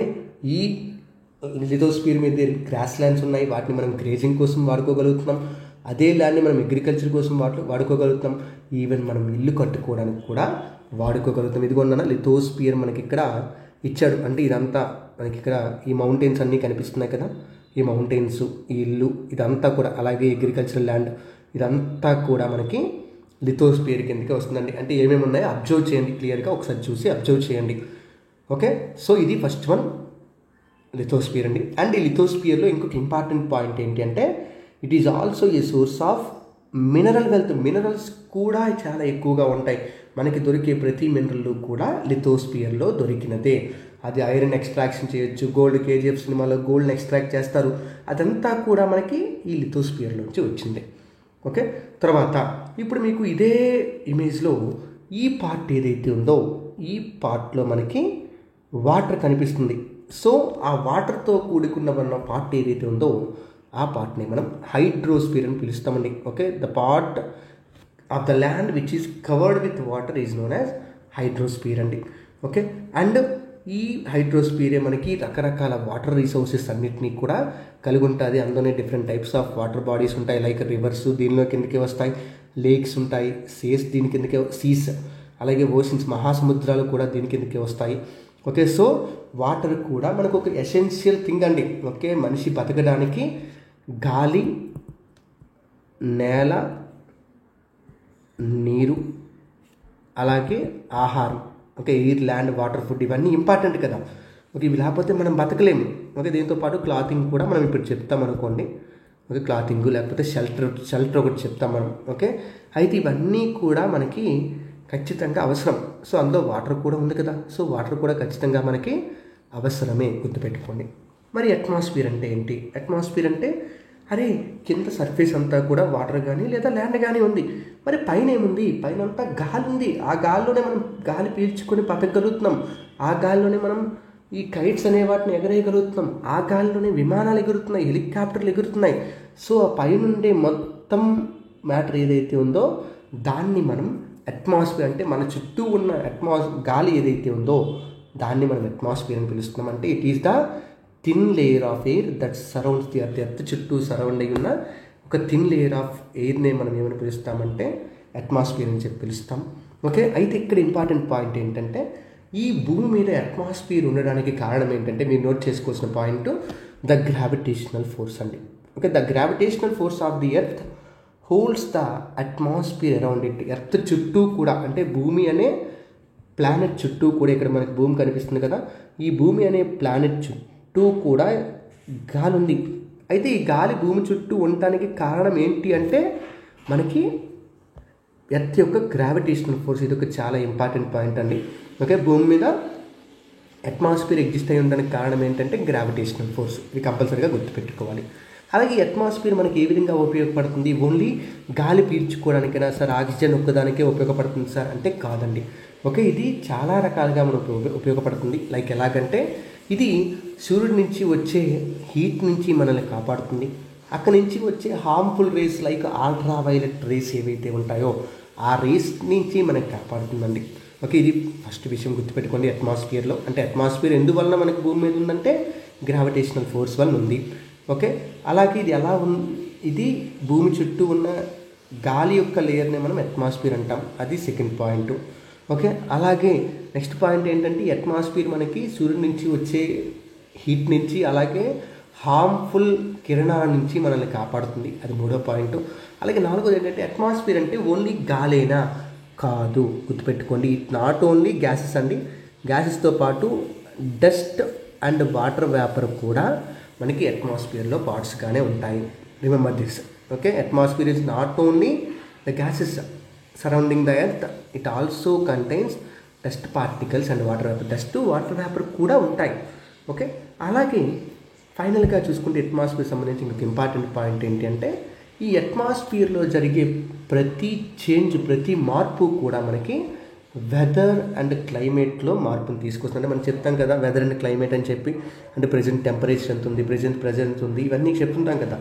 ఈ లిథోస్ఫియర్ మీద గ్రాస్ ల్యాండ్స్ ఉన్నాయి, వాటిని మనం గ్రేజింగ్ కోసం వాడుకోగలుగుతున్నాం. అదే ల్యాండ్ని మనం అగ్రికల్చర్ కోసం వాడుకోగలుగుతాం. ఈవెన్ మనం ఇల్లు కట్టుకోవడానికి కూడా వాడుకోగలుగుతాం. ఇదిగోండి లిథోస్ఫియర్ మనకి ఇక్కడ ఇచ్చాడు. అంటే ఇదంతా మనకి ఇక్కడ ఈ మౌంటైన్స్ అన్నీ కనిపిస్తున్నాయి కదా, ఈ మౌంటైన్స్, ఈ ఇల్లు, ఇదంతా కూడా, అలాగే అగ్రికల్చరల్ ల్యాండ్, ఇదంతా కూడా మనకి లిథోస్ఫియర్ కిందకే వస్తుందండి. అంటే ఏమేమి ఉన్నాయో అబ్జర్వ్ చేయండి, క్లియర్గా ఒకసారి చూసి అబ్జర్వ్ చేయండి. ఓకే, సో ఇది ఫస్ట్ వన్ లిథోస్ఫియర్ అండి. అండ్ ఈ లిథోస్ఫియర్లో ఇంకొక ఇంపార్టెంట్ పాయింట్ ఏంటి అంటే, it is also A source of mineral wealth. Minerals కూడా చాలా ఎక్కువగా ఉంటాయి. మనకి దొరికే ప్రతి మినరల్ కూడా లిథోస్ఫియర్లో దొరికినదే. అది ఐరన్ ఎక్స్ట్రాక్షన్ చేయొచ్చు, గోల్డ్, కేజీఎఫ్ సినిమాలో గోల్డ్ని ఎక్స్ట్రాక్ట్ చేస్తారు, అదంతా కూడా మనకి ఈ లిథోస్ఫియర్లోంచి వచ్చింది. ఓకే, తర్వాత ఇప్పుడు మీకు ఇదే ఇమేజ్లో ఈ పార్ట్ ఏదైతే ఉందో, ఈ పార్ట్లో మనకి వాటర్ కనిపిస్తుంది. సో ఆ వాటర్తో కూడుకున్న పార్ట్ ఏదైతే ఉందో ఆ పార్ట్ని మనం హైడ్రోస్ఫియర్ అని పిలుస్తామండి. Okay, the part of the land which is covered with water is known as hydrosphere అండి. ఓకే, అండ్ ఈ హైడ్రోస్ఫియరే మనకి రకరకాల వాటర్ రిసోర్సెస్ అన్నిటినీ కూడా కలిగి ఉంటుంది. అందులోనే different types of water bodies ఉంటాయి, లైక్ రివర్స్ దీనిలో కిందకే వస్తాయి, లేక్స్ ఉంటాయి, సీస్ దీని కిందకే, సీస్, అలాగే ఓషన్స్, మహాసముద్రాలు కూడా దీని కిందకే వస్తాయి. ఓకే, సో వాటర్ కూడా మనకు ఒక ఎసెన్షియల్ థింగ్ అండి. ఓకే, మనిషి బతకడానికి గాలి, నేల, నీరు, అలాగే ఆహారం, okay, air, land, water, food, ఇవన్నీ ఇంపార్టెంట్ కదా. ఓకే, ఇవి లేకపోతే మనం బతకలేము. ఓకే, దీంతోపాటు క్లాతింగ్ కూడా మనం ఇప్పుడు చెప్తాం అనుకోండి. ఓకే, క్లాతింగ్ లేకపోతే షెల్టర్ ఒకటి చెప్తాం మనం. ఓకే, అయితే ఇవన్నీ కూడా మనకి ఖచ్చితంగా అవసరం. సో అందులో వాటర్ కూడా ఉంది కదా, సో వాటర్ కూడా ఖచ్చితంగా మనకి అవసరమే, గుర్తుపెట్టుకోండి. మరి అట్మాస్ఫియర్ అంటే ఏంటి? అట్మాస్ఫియర్ అంటే అరే కింద సర్ఫేస్ అంతా కూడా వాటర్ కానీ లేదా ల్యాండ్ కానీ ఉంది, మరి పైన ఏముంది? పైన అంతా గాలి ఉంది. ఆ గాలిలోనే మనం గాలి పీల్చుకొని బతకగలుగుతున్నాం, ఆ గాలిలోనే మనం ఈ కైట్స్ అనే వాటిని ఎగరేయగలుగుతున్నాం, ఆ గాలిలోనే విమానాలు ఎగురుతున్నాయి, హెలికాప్టర్లు ఎగురుతున్నాయి. సో ఆ పైనుండే మొత్తం మ్యాటర్ ఏదైతే ఉందో దాన్ని మనం అట్మాస్ఫియర్, అంటే మన చుట్టూ ఉన్న గాలి ఏదైతే ఉందో దాన్ని మనం అట్మాస్ఫియర్ అని పిలుస్తున్నాం. అంటే it is the thin layer of air that surrounds the earth. Earth చుట్టూ సరౌండ్ అయి ఉన్న ఒక థిన్ లేయర్ ఆఫ్ ఎయిర్నే మనం ఏమని పిలుస్తామంటే అట్మాస్ఫియర్ అని చెప్పి పిలుస్తాం. ఓకే, అయితే ఇక్కడ ఇంపార్టెంట్ పాయింట్ ఏంటంటే ఈ భూమి మీద అట్మాస్ఫియర్ ఉండడానికి కారణం ఏంటంటే మీరు నోట్ చేసుకోవాల్సిన పాయింట్ ద గ్రావిటేషనల్ ఫోర్స్ అండి. Okay, the gravitational force of the earth holds the atmosphere around it. Earth చుట్టూ కూడా, అంటే భూమి అనే ప్లానెట్ చుట్టూ కూడా, ఇక్కడ మనకి భూమి కనిపిస్తుంది కదా, ఈ భూమి అనే ప్లానెట్ చుట్టూ కూడా గాలి ఉంది. అయితే ఈ గాలి భూమి చుట్టూ ఉండటానికి కారణం ఏంటి అంటే మనకి ఎర్త్ యొక్క గ్రావిటేషనల్ ఫోర్స్. ఇది ఒక చాలా ఇంపార్టెంట్ పాయింట్ అండి. ఓకే, భూమి మీద అట్మాస్ఫియర్ ఎగ్జిస్ట్ అయి ఉండడానికి కారణం ఏంటంటే గ్రావిటేషనల్ ఫోర్స్. ఇది కంపల్సరీగా గుర్తుపెట్టుకోవాలి. అలాగే అట్మాస్ఫియర్ మనకి ఏ విధంగా ఉపయోగపడుతుంది? ఓన్లీ గాలి పీల్చుకోవడానికైనా సార్, ఆక్సిజన్ ఒక్కదానికే ఉపయోగపడుతుంది సార్ అంటే కాదండి. ఓకే, ఇది చాలా రకాలుగా మనకు ఉపయోగపడుతుంది. లైక్ ఎలాగంటే ఇది సూర్యుడి నుంచి వచ్చే హీట్ నుంచి మనల్ని కాపాడుతుంది. అక్కడి నుంచి వచ్చే harmful rays like ultraviolet rays ఏవైతే ఉంటాయో ఆ రేస్ నుంచి మనకు కాపాడుతుందండి. ఓకే, ఇది ఫస్ట్ విషయం గుర్తుపెట్టుకోండి. అట్మాస్ఫియర్లో అంటే అట్మాస్ఫియర్ ఎందువలన మనకి భూమి మీద ఉందంటే గ్రావిటేషనల్ ఫోర్స్ వల్ల ఉంది. ఓకే, అలాగే ఇది ఎలా ఇది భూమి చుట్టూ ఉన్న గాలి యొక్క లేయర్ని మనం అట్మాస్ఫియర్ అంటాం. అది సెకండ్ పాయింట్. ఓకే, అలాగే నెక్స్ట్ పాయింట్ ఏంటంటే అట్మాస్ఫియర్ మనకి సూర్యుడి నుంచి వచ్చే హీట్ నుంచి అలాగే హార్మ్ఫుల్ కిరణాల నుంచి మనల్ని కాపాడుతుంది. అది మూడో పాయింట్. అలాగే నాలుగోది ఏంటంటే అట్మాస్ఫియర్ అంటే ఓన్లీ గాలేనా కాదు, గుర్తుపెట్టుకోండి. ఇట్ నాట్ ఓన్లీ గ్యాసెస్ అండి. గ్యాసెస్తో పాటు డస్ట్ అండ్ వాటర్ వేపర్ కూడా మనకి అట్మాస్ఫియర్లో పార్ట్స్గానే ఉంటాయి. Remember this. Okay, atmosphere is not only the gases surrounding the earth, it also contains dust particles and water vapour. Dust water vapour కూడా ఉంటాయి. Okay, అలాగే ఫైనల్గా చూసుకుంటే అట్మాస్ఫియర్ సంబంధించి ఇంకొక ఇంపార్టెంట్ పాయింట్ ఏంటి అంటే ఈ అట్మాస్ఫియర్లో జరిగే ప్రతి చేంజ్, ప్రతి మార్పు కూడా మనకి వెదర్ అండ్ క్లైమేట్లో మార్పుని తీసుకొస్తుంది. అంటే మనం చెప్తాం కదా వెదర్ అండ్ క్లైమేట్ అని చెప్పి, అంటే ప్రజెంట్ టెంపరేచర్ ఎంత ఉంది, ప్రెజెంట్ ఎంత ఉంది, ఇవన్నీ చెప్తుంటాం కదా.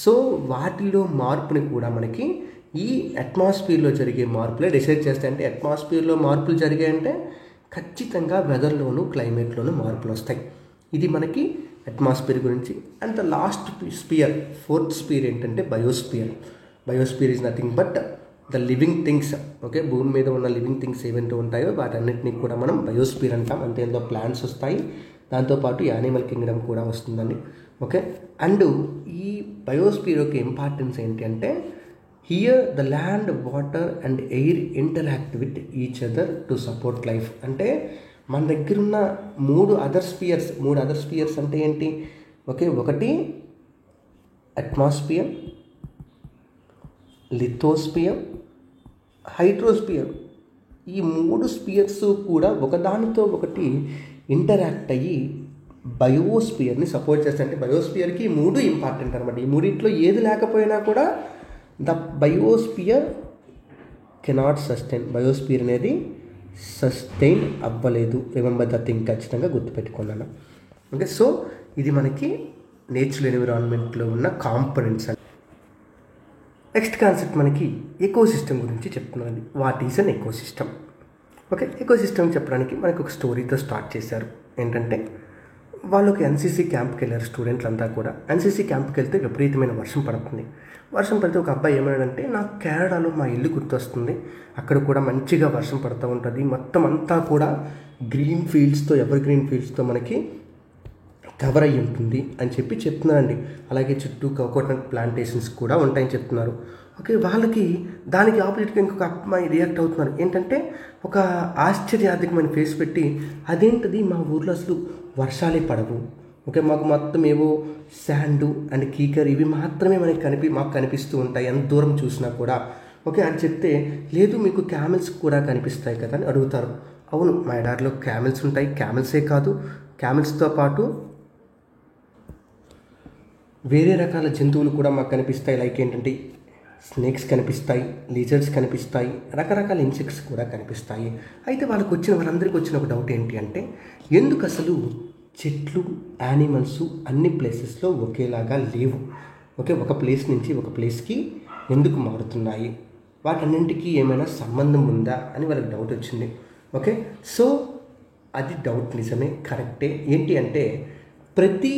సో వాటిలో మార్పుని కూడా మనకి ఈ అట్మాస్ఫియర్లో జరిగే మార్పులే డిసైడ్ చేస్తాయి. అంటే అట్మాస్ఫియర్లో మార్పులు జరిగాయంటే ఖచ్చితంగా వెదర్లోను క్లైమేట్లోనూ మార్పులు వస్తాయి. ఇది మనకి అట్మాస్ఫియర్ గురించి. And the last sphere, fourth sphere ఏంటంటే biosphere. Biosphere is nothing but the living things. Okay, భూమి మీద ఉన్న లివింగ్ థింగ్స్ ఏవైతే ఉంటాయో వాటన్నిటినీ కూడా మనం బయోస్పియర్ అంటాం. అంటే ఇందులో ప్లాంట్స్ వస్తాయి, దాంతోపాటు యానిమల్ కింగ్డమ్ కూడా వస్తుందండి. ఓకే, అండ్ ఈ బయోస్పియర్ యొక్క ఇంపార్టెన్స్ ఏంటి అంటే here the land, water and air interact with each other to support life. అంటే మన దగ్గర ఉన్న మూడు అదర్ స్పియర్స్ అంటే ఏంటి? ఓకే, ఒకటి అట్మాస్ఫియర్, లిథోస్పియర్, హైడ్రోస్పియర్. ఈ మూడు స్పియర్స్ కూడా ఒకదానితో ఒకటి ఇంటరాక్ట్ అయ్యి బయోస్పియర్ని సపోర్ట్ చేస్తాయి. అంటే బయోస్పియర్కి ఈ మూడు ఇంపార్టెంట్ అనమాట. ఈ మూడింట్లో ఏది లేకపోయినా కూడా the biosphere cannot sustain. Biosphere అనేది సస్టైన్ అవ్వలేదు. రిమెంబర్ ద థింగ్, ఖచ్చితంగా గుర్తుపెట్టుకున్నాను. ఓకే, సో ఇది మనకి నేచురల్ ఎన్విరాన్మెంట్లో ఉన్న కాంపోనెంట్స్ అండి. నెక్స్ట్ కాన్సెప్ట్ మనకి ఎకోసిస్టమ్ గురించి చెప్తున్నాను. What is an ecosystem? Okay, ecosystem చెప్పడానికి మనకు ఒక స్టోరీతో స్టార్ట్ చేశారు. ఏంటంటే వాళ్ళకి ఎన్సీసీ క్యాంప్కి వెళ్ళారు స్టూడెంట్లు అంతా కూడా. ఎన్సీసీ క్యాంప్కి వెళ్తే విపరీతమైన వర్షం పడుతుంది. వర్షం పడితే ఒక అబ్బాయి ఏమన్నాడంటే నాకు కేరళలో మా ఇల్లు గుర్తొస్తుంది, అక్కడ కూడా మంచిగా వర్షం పడుతూ ఉంటుంది, మొత్తం అంతా కూడా గ్రీన్ ఫీల్డ్స్తో, ఎవర్ గ్రీన్ ఫీల్డ్స్తో మనకి కవర్ అయ్యి ఉంటుంది అని చెప్పి చెప్తున్నారండి. అలాగే చుట్టూ కోకోనట్ ప్లాంటేషన్స్ కూడా ఉంటాయని చెప్తున్నారు. ఓకే, వాళ్ళకి దానికి ఆపోజిట్గా ఇంకొక అమ్మాయి రియాక్ట్ అవుతున్నారు. ఏంటంటే ఒక ఆశ్చర్యార్థకమైన ఫేస్ పెట్టి అదేంటిది మా ఊర్లో అసలు వర్షాలే పడవు, ఓకే మాకు మొత్తం ఏవో శాండు అండ్ కీకర్ ఇవి మాత్రమే మాకు కనిపిస్తూ ఉంటాయి ఎంత దూరం చూసినా కూడా. ఓకే అని చెప్తే లేదు మీకు క్యామెల్స్ కూడా కనిపిస్తాయి కదా అని అడుగుతారు. అవును మా ఎడారిలో క్యామెల్స్ ఉంటాయి, క్యామెల్సే కాదు క్యామెల్స్తో పాటు వేరే రకాల జంతువులు కూడా మాకు కనిపిస్తాయి. లైక్ ఏంటంటే స్నేక్స్ కనిపిస్తాయి, లీజర్డ్స్ కనిపిస్తాయి, రకరకాల ఇన్సెక్ట్స్ కూడా కనిపిస్తాయి. అయితే వాళ్ళందరికీ వచ్చిన ఒక డౌట్ ఏంటి అంటే ఎందుకు అసలు చెట్లు యానిమల్స్ అన్ని ప్లేసెస్లో ఒకేలాగా లేవు, ఓకే ఒక ప్లేస్ నుంచి ఒక ప్లేస్కి ఎందుకు మారుతున్నాయి, వాటన్నింటికి ఏమైనా సంబంధం ఉందా అని వాళ్ళకి డౌట్ వచ్చింది. ఓకే సో అది డౌట్ నిజమే, కరెక్టే. ఏంటి అంటే ప్రతి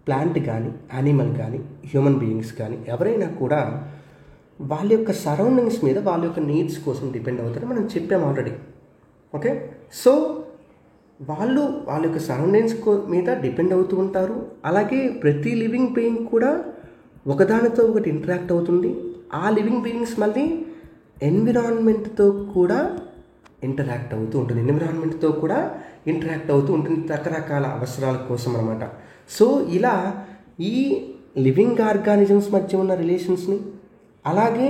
ప్లాంట్ కానీ యానిమల్ కానీ హ్యూమన్ బీయింగ్స్ కానీ ఎవరైనా కూడా వాళ్ళ యొక్క సరౌండింగ్స్ మీద వాళ్ళ యొక్క నీడ్స్ కోసం డిపెండ్ అవుతారు, మనం చెప్పాము ఆల్రెడీ. ఓకే సో వాళ్ళ యొక్క సరౌండింగ్స్ మీద డిపెండ్ అవుతూ ఉంటారు. అలాగే ప్రతి లివింగ్ బీయింగ్ కూడా ఒకదానితో ఒకటి ఇంటరాక్ట్ అవుతుంది. ఆ లివింగ్ బీయింగ్స్ మళ్ళీ ఎన్విరాన్మెంట్తో కూడా ఇంటరాక్ట్ అవుతూ ఉంటుంది రకరకాల అవసరాల కోసం అనమాట. సో ఇలా ఈ లివింగ్ ఆర్గానిజమ్స్ మధ్య ఉన్న రిలేషన్స్ని, అలాగే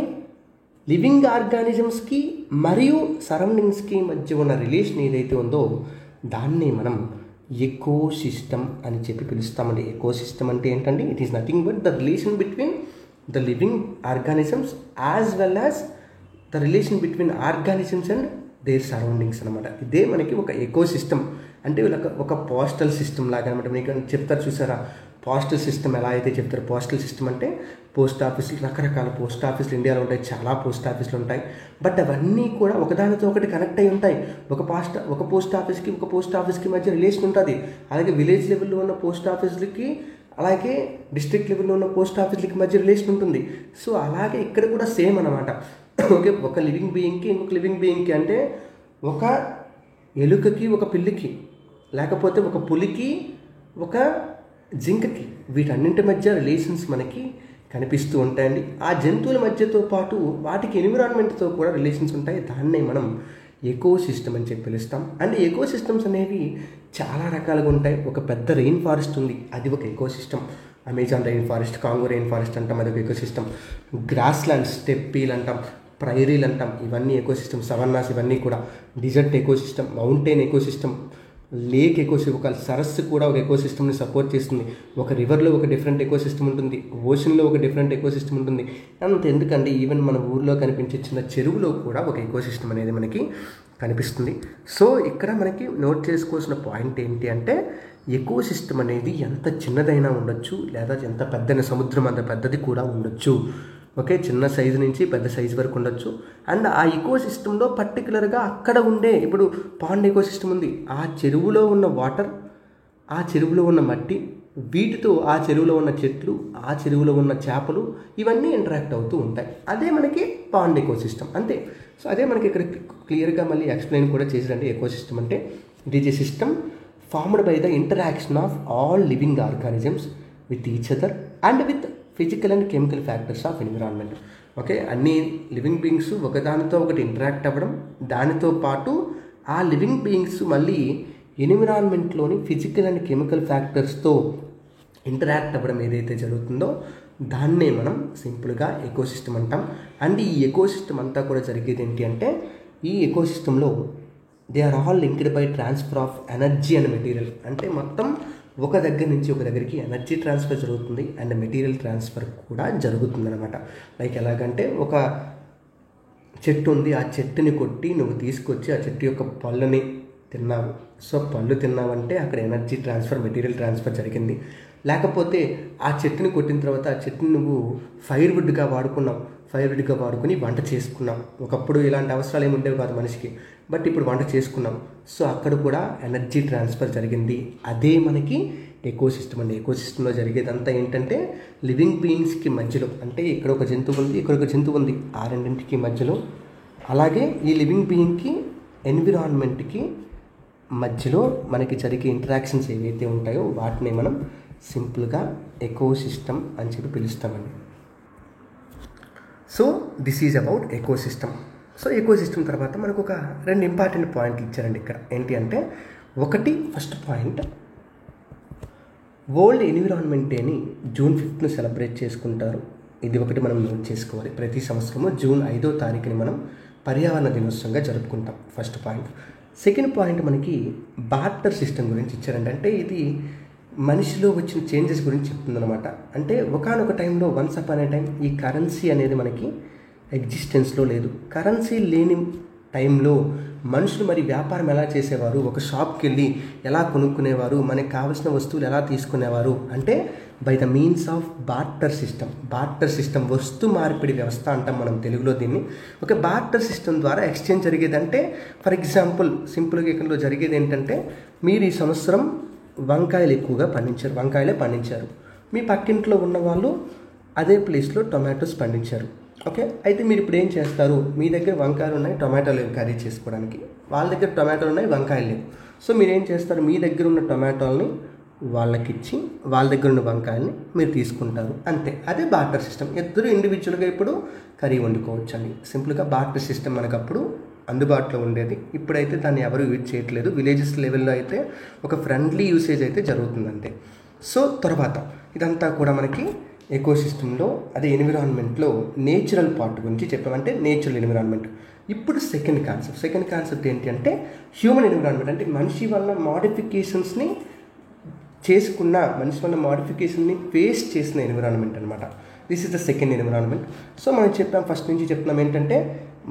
లివింగ్ ఆర్గానిజమ్స్కి మరియు సరౌండింగ్స్కి మధ్య ఉన్న రిలేషన్ ఏదైతే ఉందో దాన్ని మనం ఎకో సిస్టమ్ అని చెప్పి పిలుస్తామండి. ఎకో సిస్టమ్ అంటే ఏంటంటే it is nothing but the relation between the living organisms as well as the relation between organisms and their surroundings అనమాట. ఇదే మనకి ఒక ఎకో సిస్టమ్ అంటే ఒక పోస్టల్ సిస్టమ్ లాగా అనమాట. మీకు చెప్తారు చూసారా, పోస్టల్ సిస్టమ్ ఎలా అయితే చెప్తారు. పోస్టల్ సిస్టమ్ అంటే పోస్ట్ ఆఫీసులు, రకరకాల పోస్ట్ ఆఫీసులు ఇండియాలో ఉంటాయి, చాలా పోస్ట్ ఆఫీసులు ఉంటాయి. బట్ అవన్నీ కూడా ఒకదానితో ఒకటి కనెక్ట్ అయి ఉంటాయి. ఒక పోస్ట్ ఆఫీస్కి మధ్య రిలేషన్ ఉంటుంది. అలాగే విలేజ్ లెవెల్లో ఉన్న పోస్ట్ ఆఫీసులకి, అలాగే డిస్ట్రిక్ట్ లెవెల్లో ఉన్న పోస్ట్ ఆఫీసులకి మధ్య రిలేషన్ ఉంటుంది. సో అలాగే ఇక్కడ కూడా సేమ్ అనమాట. ఓకే, ఒక లివింగ్ బీయింగ్కి ఇంకొక లివింగ్ బీయింగ్కి అంటే ఒక ఎలుకకి ఒక పిల్లికి, లేకపోతే ఒక పులికి ఒక జింకకి, వీటన్నింటి మధ్య రిలేషన్స్ మనకి కనిపిస్తూ ఉంటాయండి. ఆ జంతువుల మధ్యతో పాటు వాటికి ఎన్విరాన్మెంట్తో కూడా రిలేషన్స్ ఉంటాయి. దాన్నే మనం ఎకో సిస్టమ్ అని చెప్పి పిలుస్తాం. అండ్ ఎకో సిస్టమ్స్ అనేవి చాలా రకాలుగా ఉంటాయి. ఒక పెద్ద రెయిన్ ఫారెస్ట్ ఉంది, అది ఒక ecosystem. Amazon rain forest, Congo rain forest అంటాం, అది ఒక ఎకో సిస్టమ్. గ్రాస్ ల్యాండ్స్, స్టెప్పీలు అంటాం, ప్రైరీలు అంటాం, ఇవన్నీ ఎకో సిస్టమ్. సవర్నాస్ ఇవన్నీ కూడా. Desert ecosystem, mountain ecosystem, lake ecosystem, ఒక సరస్సు కూడా ఒక ఎకో సిస్టమ్ని సపోర్ట్ చేస్తుంది. ఒక రివర్లో ఒక డిఫరెంట్ ఎకో సిస్టమ్ ఉంటుంది, ఓషన్లో ఒక డిఫరెంట్ ఎకో సిస్టమ్ ఉంటుంది. అంత ఎందుకండి, ఈవెన్ మన ఊర్లో కనిపించే చిన్న చెరువులో కూడా ఒక ఎకో సిస్టమ్ అనేది మనకి కనిపిస్తుంది. సో ఇక్కడ మనకి నోట్ చేసుకోవాల్సిన పాయింట్ ఏంటి అంటే, ఎకో సిస్టమ్ అనేది ఎంత చిన్నదైనా ఉండొచ్చు, లేదా ఎంత పెద్దైన సముద్రం అంత పెద్దది కూడా ఉండొచ్చు. ఓకే, చిన్న సైజు నుంచి పెద్ద సైజు వరకు ఉండొచ్చు. అండ్ ఆ ఎకో సిస్టంలో పర్టికులర్గా అక్కడ ఉండే, ఇప్పుడు పాండ్ ఎకో సిస్టమ్ ఉంది, ఆ చెరువులో ఉన్న వాటర్, ఆ చెరువులో ఉన్న మట్టి, వీటితో ఆ చెరువులో ఉన్న చెట్లు, ఆ చెరువులో ఉన్న చేపలు, ఇవన్నీ ఇంటరాక్ట్ అవుతూ ఉంటాయి. అదే మనకి పాండ్ ఎకో సిస్టమ్, అంతే. సో అదే మనకి ఇక్కడ క్లియర్గా మళ్ళీ ఎక్స్ప్లెయిన్ కూడా చేసిరండి. ఎకో సిస్టమ్ అంటే it is a system formed by the interaction of all living organisms with each other and with physical and chemical factors of environment. Okay, అన్ని లివింగ్ బీయింగ్స్ ఒకదానితో ఒకటి ఇంటరాక్ట్ అవ్వడం, దానితో పాటు ఆ లివింగ్ బీయింగ్స్ మళ్ళీ ఎన్విరాన్మెంట్లోని ఫిజికల్ అండ్ కెమికల్ ఫ్యాక్టర్స్తో ఇంటరాక్ట్ అవ్వడం ఏదైతే జరుగుతుందో దాన్నే మనం సింపుల్గా ఎకో సిస్టమ్ అంటాం. అండ్ ఈ ఎకో సిస్టమ్ అంతా కూడా జరిగేది ఏంటి అంటే, ఈ ఎకో సిస్టంలో they are all linked by transfer of energy and material. అంటే మొత్తం ఒక దగ్గర నుంచి ఒక దగ్గరికి ఎనర్జీ ట్రాన్స్ఫర్ జరుగుతుంది అండ్ మెటీరియల్ ట్రాన్స్ఫర్ కూడా జరుగుతుంది అనమాట. లైక్ ఎలాగంటే, ఒక చెట్టు ఉంది, ఆ చెట్టుని కొట్టి నువ్వు తీసుకొచ్చి ఆ చెట్టు యొక్క పళ్ళని తిన్నావు. సో పళ్ళు తిన్నావంటే అక్కడ ఎనర్జీ ట్రాన్స్ఫర్, మెటీరియల్ ట్రాన్స్ఫర్ జరిగింది. లేకపోతే ఆ చెట్టుని కొట్టిన తర్వాత ఆ చెట్టుని నువ్వు ఫైర్వుడ్గా వాడుకుని వంట చేసుకున్నాం. ఒకప్పుడు ఇలాంటి అవసరాలు ఏమి ఉండేవి కాదు మనిషికి, బట్ ఇప్పుడు వంట చేసుకున్నాం. సో అక్కడ కూడా ఎనర్జీ ట్రాన్స్ఫర్ జరిగింది. అదే మనకి ఎకో సిస్టమ్ అండి. ఎకో సిస్టంలో జరిగేదంతా ఏంటంటే, లివింగ్ బీయింగ్స్కి మధ్యలో, అంటే ఇక్కడ ఒక జంతువు ఉంది, ఇక్కడ ఒక జంతువు ఉంది, ఆ రెండింటికి మధ్యలో, అలాగే ఈ లివింగ్ బీయింగ్కి ఎన్విరాన్మెంట్కి మధ్యలో మనకి జరిగే ఇంటరాక్షన్స్ ఏవైతే ఉంటాయో వాటిని మనం సింపుల్గా ఎకో సిస్టమ్ అని చెప్పి పిలుస్తామండి. So this is about ecosystem. So ecosystem తర్వాత మనకు ఒక 2 ఇంపార్టెంట్ పాయింట్లు ఇచ్చారండి ఇక్కడ. ఏంటి అంటే, ఒకటి ఫస్ట్ పాయింట్, వరల్డ్ ఎన్విరాన్మెంట్ డేని జూన్ 5th సెలబ్రేట్ చేసుకుంటారు. ఇది ఒకటి మనం నోట్ చేసుకోవాలి. ప్రతి సంవత్సరము జూన్ 5వ తారీఖుని మనం పర్యావరణ దినోత్సవంగా జరుపుకుంటాం. First point. సెకండ్ పాయింట్ మనకి బార్టర్ సిస్టమ్ గురించి ఇచ్చారండి. అంటే ఇది మనిషిలో వచ్చిన చేంజెస్ గురించి చెప్తుందన్నమాట. అంటే ఒకానొక టైంలో, వన్స్ అపాన్ ఏ టైం, ఈ కరెన్సీ అనేది మనకి ఎగ్జిస్టెన్స్లో లేదు. కరెన్సీ లేని టైంలో మనుషులు మరి వ్యాపారం ఎలా చేసేవారు, ఒక షాప్కి వెళ్ళి ఎలా కొనుక్కునేవారు, మనకు కావాల్సిన వస్తువులు ఎలా తీసుకునేవారు అంటే by the means of barter system. Barter system, వస్తు మార్పిడి వ్యవస్థ అంటాం మనం తెలుగులో దీన్ని. ఒక బార్టర్ సిస్టమ్ ద్వారా ఎక్స్చేంజ్ జరిగేదంటే, ఫర్ ఎగ్జాంపుల్ సింపుల్గా ఇక్కడ జరిగేది ఏంటంటే, మీరు ఈ సంవత్సరం వంకాయలు ఎక్కువగా పండించారు, మీ పక్కింట్లో ఉన్న వాళ్ళు అదే ప్లేస్లో టొమాటోస్ పండించారు. ఓకే, అయితే మీరు ఇప్పుడు ఏం చేస్తారు, మీ దగ్గర వంకాయలు ఉన్నాయి, టొమాటోలు లేవు కర్రీ చేసుకోవడానికి, వాళ్ళ దగ్గర టొమాటోలు ఉన్నాయి, వంకాయలు లేవు. సో మీరేం చేస్తారు, మీ దగ్గర ఉన్న టొమాటోల్ని వాళ్ళకిచ్చి వాళ్ళ దగ్గర ఉన్న వంకాయల్ని మీరు తీసుకుంటారు, అంతే. అదే బార్టర్ సిస్టమ్. ఇద్దరు ఇండివిజువల్గా ఇప్పుడు కర్రీ వండుకోవచ్చు అండి. సింపుల్గా బార్టర్ సిస్టమ్ మనకప్పుడు అందుబాటులో ఉండేది. ఇప్పుడైతే దాన్ని ఎవరు యూజ్ చేయట్లేదు. విలేజెస్ లెవెల్లో అయితే ఒక ఫ్రెండ్లీ యూసేజ్ అయితే జరుగుతుందంతే. సో తర్వాత ఇదంతా కూడా మనకి ఎకో సిస్టంలో, అదే ఎన్విరాన్మెంట్లో నేచురల్ పార్ట్ గురించి చెప్పామంటే నేచురల్ ఎన్విరాన్మెంట్. ఇప్పుడు సెకండ్ కాన్సెప్ట్ ఏంటి అంటే హ్యూమన్ ఎన్విరాన్మెంట్. అంటే మనిషి వల్ల మాడిఫికేషన్స్ని ఫేస్ చేసిన ఎన్విరాన్మెంట్ అనమాట. This is the second environment. So మనం ఫస్ట్ నుంచి చెప్తున్నాం ఏంటంటే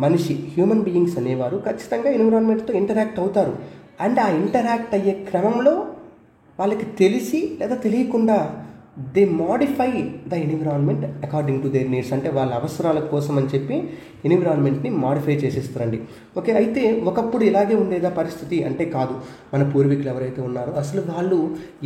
మనిషి, హ్యూమన్ బీయింగ్స్ అనేవారు ఖచ్చితంగా ఎన్విరాన్మెంట్తో ఇంటరాక్ట్ అవుతారు. అండ్ ఆ ఇంటరాక్ట్ అయ్యే క్రమంలో వాళ్ళకి తెలిసి లేదా తెలియకుండా they modify the environment according to their needs. అంటే వాళ్ళ అవసరాల కోసం అని చెప్పి ఎన్విరాన్మెంట్ని మాడిఫై చేసేస్తారండి. ఓకే, అయితే ఒకప్పుడు ఇలాగే ఉండేదా పరిస్థితి అంటే కాదు. మన పూర్వీకులు ఎవరైతే ఉన్నారో అసలు వాళ్ళు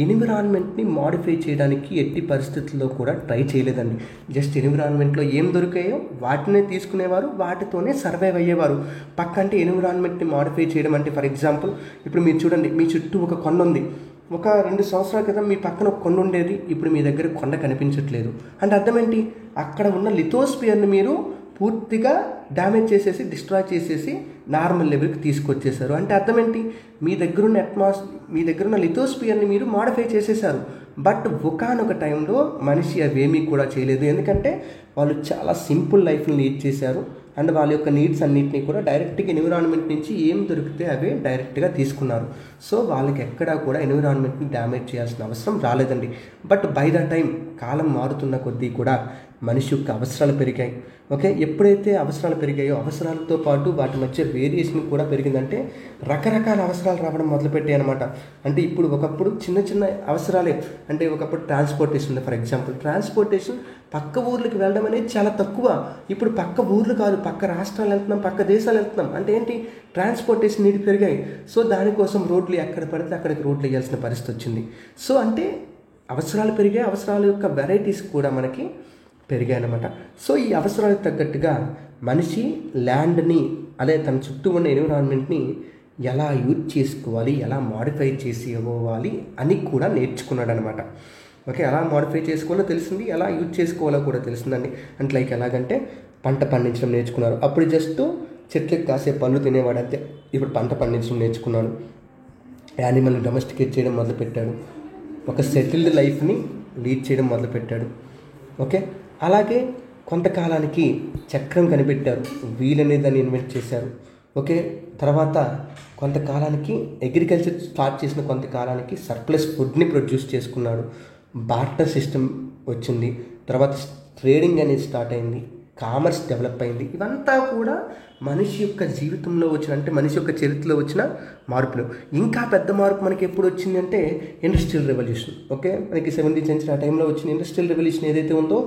ఎన్విరాన్మెంట్ని మాడిఫై చేయడానికి ఎట్టి పరిస్థితుల్లో కూడా ట్రై చేయలేదండి. జస్ట్ ఎన్విరాన్మెంట్లో ఏం దొరికాయో వాటినే తీసుకునేవారు, వాటితోనే సర్వైవ్ అయ్యేవారు. పక్క అంటే ఎన్విరాన్మెంట్ని మాడిఫై చేయడం అంటే ఫర్ ఎగ్జాంపుల్ ఇప్పుడు మీరు చూడండి, మీ చుట్టూ ఒక కొండ ఉంది. ఒక 2 సంవత్సరాల క్రితం మీ పక్కన ఒక కొండ ఉండేది, ఇప్పుడు మీ దగ్గర కొండ కనిపించట్లేదు. అంటే అర్థం ఏంటి, అక్కడ ఉన్న లిథోస్పియర్ని మీరు పూర్తిగా డ్యామేజ్ చేసేసి, డిస్ట్రాయ్ చేసేసి నార్మల్ లెవెల్కి తీసుకొచ్చేసారు. అంటే అర్థం ఏంటి, మీ దగ్గరున్న లిథోస్పియర్ని మీరు మాడిఫై చేసేసారు. బట్ ఒకానొక టైంలో మనిషి అవేమీ కూడా చేయలేదు. ఎందుకంటే వాళ్ళు చాలా సింపుల్ లైఫ్ని లీడ్ చేశారు. అండ్ వాళ్ళ యొక్క నీడ్స్ అన్నింటినీ కూడా డైరెక్ట్గా ఎన్విరాన్మెంట్ నుంచి ఏం దొరికితే అవే డైరెక్ట్గా తీసుకున్నారు. సో వాళ్ళకి ఎక్కడా కూడా ఎన్విరాన్మెంట్ని డ్యామేజ్ చేయాల్సిన అవసరం రాలేదండి. బట్ బై ద టైం కాలం మారుతున్న కొద్దీ కూడా మనిషి యొక్క అవసరాలు పెరిగాయి. ఓకే, ఎప్పుడైతే అవసరాలు పెరిగాయో అవసరాలతో పాటు వాటి మధ్య వేరియేషన్ కూడా పెరిగిందంటే రకరకాల అవసరాలు రావడం మొదలుపెట్టాయి అనమాట. అంటే ఇప్పుడు ఒకప్పుడు చిన్న చిన్న అవసరాలే, అంటే ఒకప్పుడు ట్రాన్స్పోర్టేషన్ ఉంది. ఫర్ ఎగ్జాంపుల్ ట్రాన్స్పోర్టేషన్ పక్క ఊర్లకు వెళ్ళడం అనేది చాలా తక్కువ. ఇప్పుడు పక్క ఊర్లు కాదు, పక్క రాష్ట్రాలు వెళ్తున్నాం, పక్క దేశాలు వెళ్తున్నాం. అంటే ఏంటి, ట్రాన్స్పోర్టేషన్ నీటి పెరిగాయి. సో దానికోసం రోడ్లు ఎక్కడ పడితే అక్కడికి రోడ్లు వేయాల్సిన పరిస్థితి వచ్చింది. సో అంటే అవసరాలు పెరిగాయి, అవసరాల యొక్క వెరైటీస్ కూడా మనకి పెరిగాయి అన్నమాట. సో ఈ అవసరాలకు తగ్గట్టుగా మనిషి ల్యాండ్ని, అదే తన చుట్టూ ఉన్న ఎన్విరాన్మెంట్ని ఎలా యూజ్ చేసుకోవాలి, ఎలా మాడిఫై చేసి ఇవ్వాలి అని కూడా నేర్చుకున్నాడు అనమాట. ఓకే, ఎలా మాడిఫై చేసుకోవాలో తెలిసింది, ఎలా యూజ్ చేసుకోవాలో కూడా తెలిసిందండి. అంటే లైక్ ఎలాగంటే పంట పండించడం నేర్చుకున్నారు. అప్పుడు జస్ట్ చెట్లకు కాసే పళ్ళు తినేవాడు అంతే. ఇప్పుడు పంట పండించడం నేర్చుకున్నాడు, యానిమల్ని డొమెస్టికేట్ చేయడం మొదలుపెట్టాడు, ఒక సెటిల్డ్ లైఫ్ని లీడ్ చేయడం మొదలుపెట్టాడు. ఓకే, అలాగే కొంతకాలానికి చక్రం కనిపెట్టారు, వీల్ అనేది దాన్ని ఇన్వెంట్ చేశారు. ఓకే, తర్వాత కొంతకాలానికి అగ్రికల్చర్ స్టార్ట్ చేసిన కొంతకాలానికి సర్ప్లస్ ఫుడ్ని ప్రొడ్యూస్ చేసుకున్నాడు. బార్టర్ సిస్టమ్ వచ్చింది, తర్వాత ట్రేడింగ్ అనేది స్టార్ట్ అయింది, కామర్స్ డెవలప్ అయింది. ఇవంతా కూడా మనిషి యొక్క జీవితంలో వచ్చిన, అంటే మనిషి యొక్క చరిత్రలో వచ్చిన మార్పులు. ఇంకా పెద్ద మార్పు మనకి ఎప్పుడు వచ్చింది అంటే ఇండస్ట్రియల్ రెవల్యూషన్. ఓకే, మనకి 17th century ఆ టైంలో వచ్చిన ఇండస్ట్రియల్ రెవల్యూషన్ ఏదైతే ఉందో,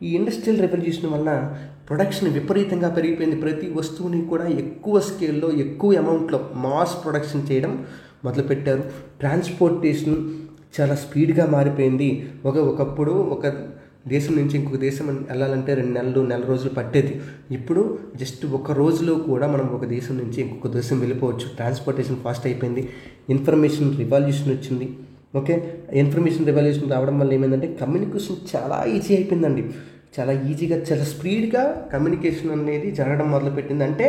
ఈ ఇండస్ట్రియల్ రెవల్యూషన్ వల్ల ప్రొడక్షన్ విపరీతంగా పెరిగిపోయింది. ప్రతి వస్తువుని కూడా ఎక్కువ స్కేల్లో, ఎక్కువ అమౌంట్లో మాస్ ప్రొడక్షన్ చేయడం మొదలుపెట్టారు. ట్రాన్స్పోర్టేషన్ చాలా స్పీడ్గా మారిపోయింది. ఒకప్పుడు ఒక దేశం నుంచి ఇంకొక దేశం వెళ్ళాలంటే 2 నెల రోజులు పట్టేది. ఇప్పుడు జస్ట్ ఒక రోజులో కూడా మనం ఒక దేశం నుంచి ఇంకొక దేశం వెళ్ళిపోవచ్చు. ట్రాన్స్పోర్టేషన్ ఫాస్ట్ అయిపోయింది. ఇన్ఫర్మేషన్ రివాల్యూషన్ వచ్చింది. ఓకే, ఇన్ఫర్మేషన్ రివాల్యూషన్ రావడం వల్ల ఏమైందంటే కమ్యూనికేషన్ చాలా ఈజీ అయిపోయిందండి. చాలా ఈజీగా, చాలా స్పీడ్గా కమ్యూనికేషన్ అనేది జరగడం మొదలుపెట్టింది. అంటే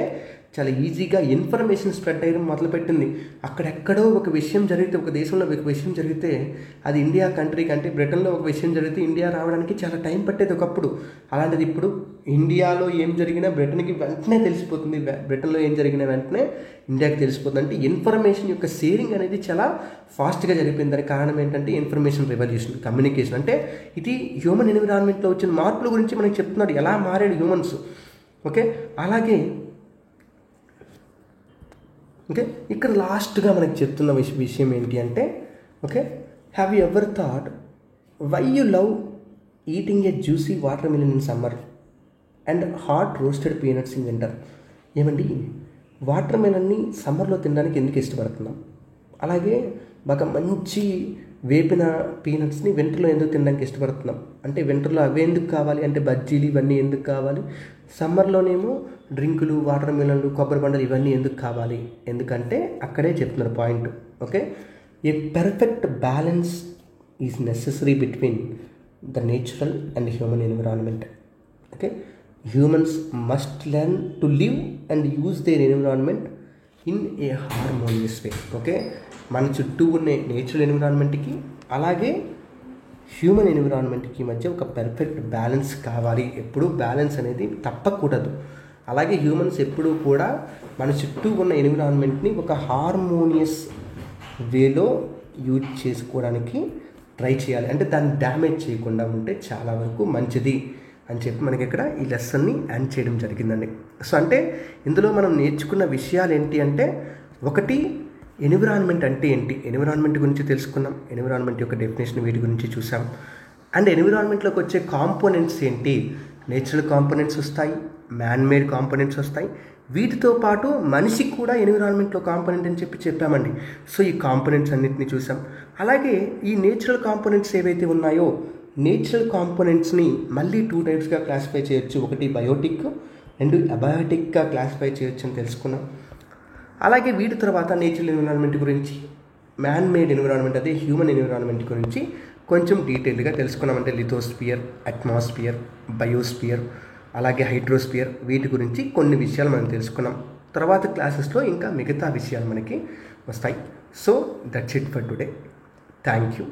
చాలా ఈజీగా ఇన్ఫర్మేషన్ స్ప్రెడ్ అయ్యడం మొదలుపెట్టింది. అక్కడెక్కడో ఒక విషయం జరిగితే, ఒక దేశంలో ఒక విషయం జరిగితే అది ఇండియా కంట్రీకి, అంటే బ్రిటన్లో ఒక విషయం జరిగితే ఇండియా రావడానికి చాలా టైం పట్టేది ఒకప్పుడు. అలాంటిది ఇప్పుడు ఇండియాలో ఏం జరిగినా బ్రిటన్కి వెంటనే తెలిసిపోతుంది, బ్రిటన్లో ఏం జరిగినా వెంటనే ఇండియాకి తెలిసిపోతుంది. అంటే ఇన్ఫర్మేషన్ యొక్క షేరింగ్ అనేది చాలా ఫాస్ట్గా జరిగిపోయింది. దానికి కారణం ఏంటంటే ఇన్ఫర్మేషన్ రెవల్యూషన్, కమ్యూనికేషన్. అంటే ఇది హ్యూమన్ ఎన్విరాన్మెంట్లో వచ్చిన మార్పుల గురించి మనకి చెప్తున్నాడు, ఎలా మారాడు హ్యూమన్స్. ఓకే, అలాగే ఓకే, ఇక్కడ లాస్ట్గా మనకి చెప్తున్న విషయం ఏంటి అంటే, okay, have you ever thought why you love eating a juicy watermelon in summer and hot roasted peanuts in winter? ఏమండి, వాటర్ మిలన్ని సమ్మర్లో తినడానికి ఎందుకు ఇష్టపడుతున్నాం? అలాగే బాగా మంచి వేపిన పీనట్స్ని వింటర్లో ఎందుకు తినడానికి ఇష్టపడుతున్నాం? అంటే వింటర్లో అవి ఎందుకు కావాలి అంటే బజ్జీలు ఇవన్నీ ఎందుకు కావాలి? సమ్మర్లోనేమో డ్రింకులు, వాటర్ మిలన్లు, కొబ్బరి బండలు ఇవన్నీ ఎందుకు కావాలి? ఎందుకంటే అక్కడే చెప్తున్నారు point. Okay, A perfect balance is necessary between the natural and human environment. Okay, humans must learn to live and use their environment in a harmonious way. Okay, మన చుట్టూ ఉన్న నేచురల్ ఎన్విరాన్మెంట్కి అలాగే హ్యూమన్ ఎన్విరాన్మెంట్కి మధ్య ఒక పెర్ఫెక్ట్ బ్యాలెన్స్ కావాలి. ఎప్పుడూ balance అనేది తప్పకూడదు. అలాగే హ్యూమన్స్ ఎప్పుడూ కూడా మన చుట్టూ ఉన్న ఎన్విరాన్మెంట్ని ఒక హార్మోనియస్ వేలో యూజ్ చేసుకోవడానికి ట్రై చేయాలి. అంటే దాన్ని డ్యామేజ్ చేయకుండా ఉంటే చాలా వరకు మంచిది అని చెప్పి మనకి ఇక్కడ ఈ లెసన్ని యాడ్ చేయడం జరిగిందండి. సో అంటే ఇందులో మనం నేర్చుకున్న విషయాలు ఏంటి అంటే, ఒకటి ఎన్విరాన్మెంట్ అంటే ఏంటి, ఎన్విరాన్మెంట్ గురించి తెలుసుకున్నాం, ఎన్విరాన్మెంట్ యొక్క డెఫినేషన్ వీటి గురించి చూసాం. అండ్ ఎన్విరాన్మెంట్లోకి వచ్చే కాంపోనెంట్స్ ఏంటి, నేచురల్ కాంపోనెంట్స్ వస్తాయి, మ్యాన్ మేడ్ కాంపోనెంట్స్ వస్తాయి, వీటితో పాటు మనిషి కూడా ఎన్విరాన్మెంట్లో కాంపోనెంట్ అని చెప్పామండి. సో ఈ కాంపోనెంట్స్ అన్నింటినీ చూసాం. అలాగే ఈ నేచురల్ కాంపోనెంట్స్ ఏవైతే ఉన్నాయో, నేచురల్ కాంపోనెంట్స్ని మళ్ళీ 2 టైప్స్గా క్లాసిఫై చేయొచ్చు. ఒకటి బయోటిక్ అండ్ అబయోటిక్గా క్లాసిఫై చేయొచ్చు అని తెలుసుకున్నాం. అలాగే వీటి తర్వాత నేచురల్ ఎన్విరాన్మెంట్ గురించి, మ్యాన్ మేడ్ ఎన్విరాన్మెంట్ అదే హ్యూమన్ ఎన్విరాన్మెంట్ గురించి కొంచెం డీటెయిల్గా తెలుసుకున్నాం. అంటే లిథోస్ఫియర్, అట్మాస్ఫియర్, బయోస్ఫియర్, అలాగే హైడ్రోస్ఫియర్, వీటి గురించి కొన్ని విషయాలు మనం తెలుసుకున్నాం. తర్వాత క్లాసెస్లో ఇంకా మిగతా విషయాలు మనకి వస్తాయి. So that's it for today. Thank you.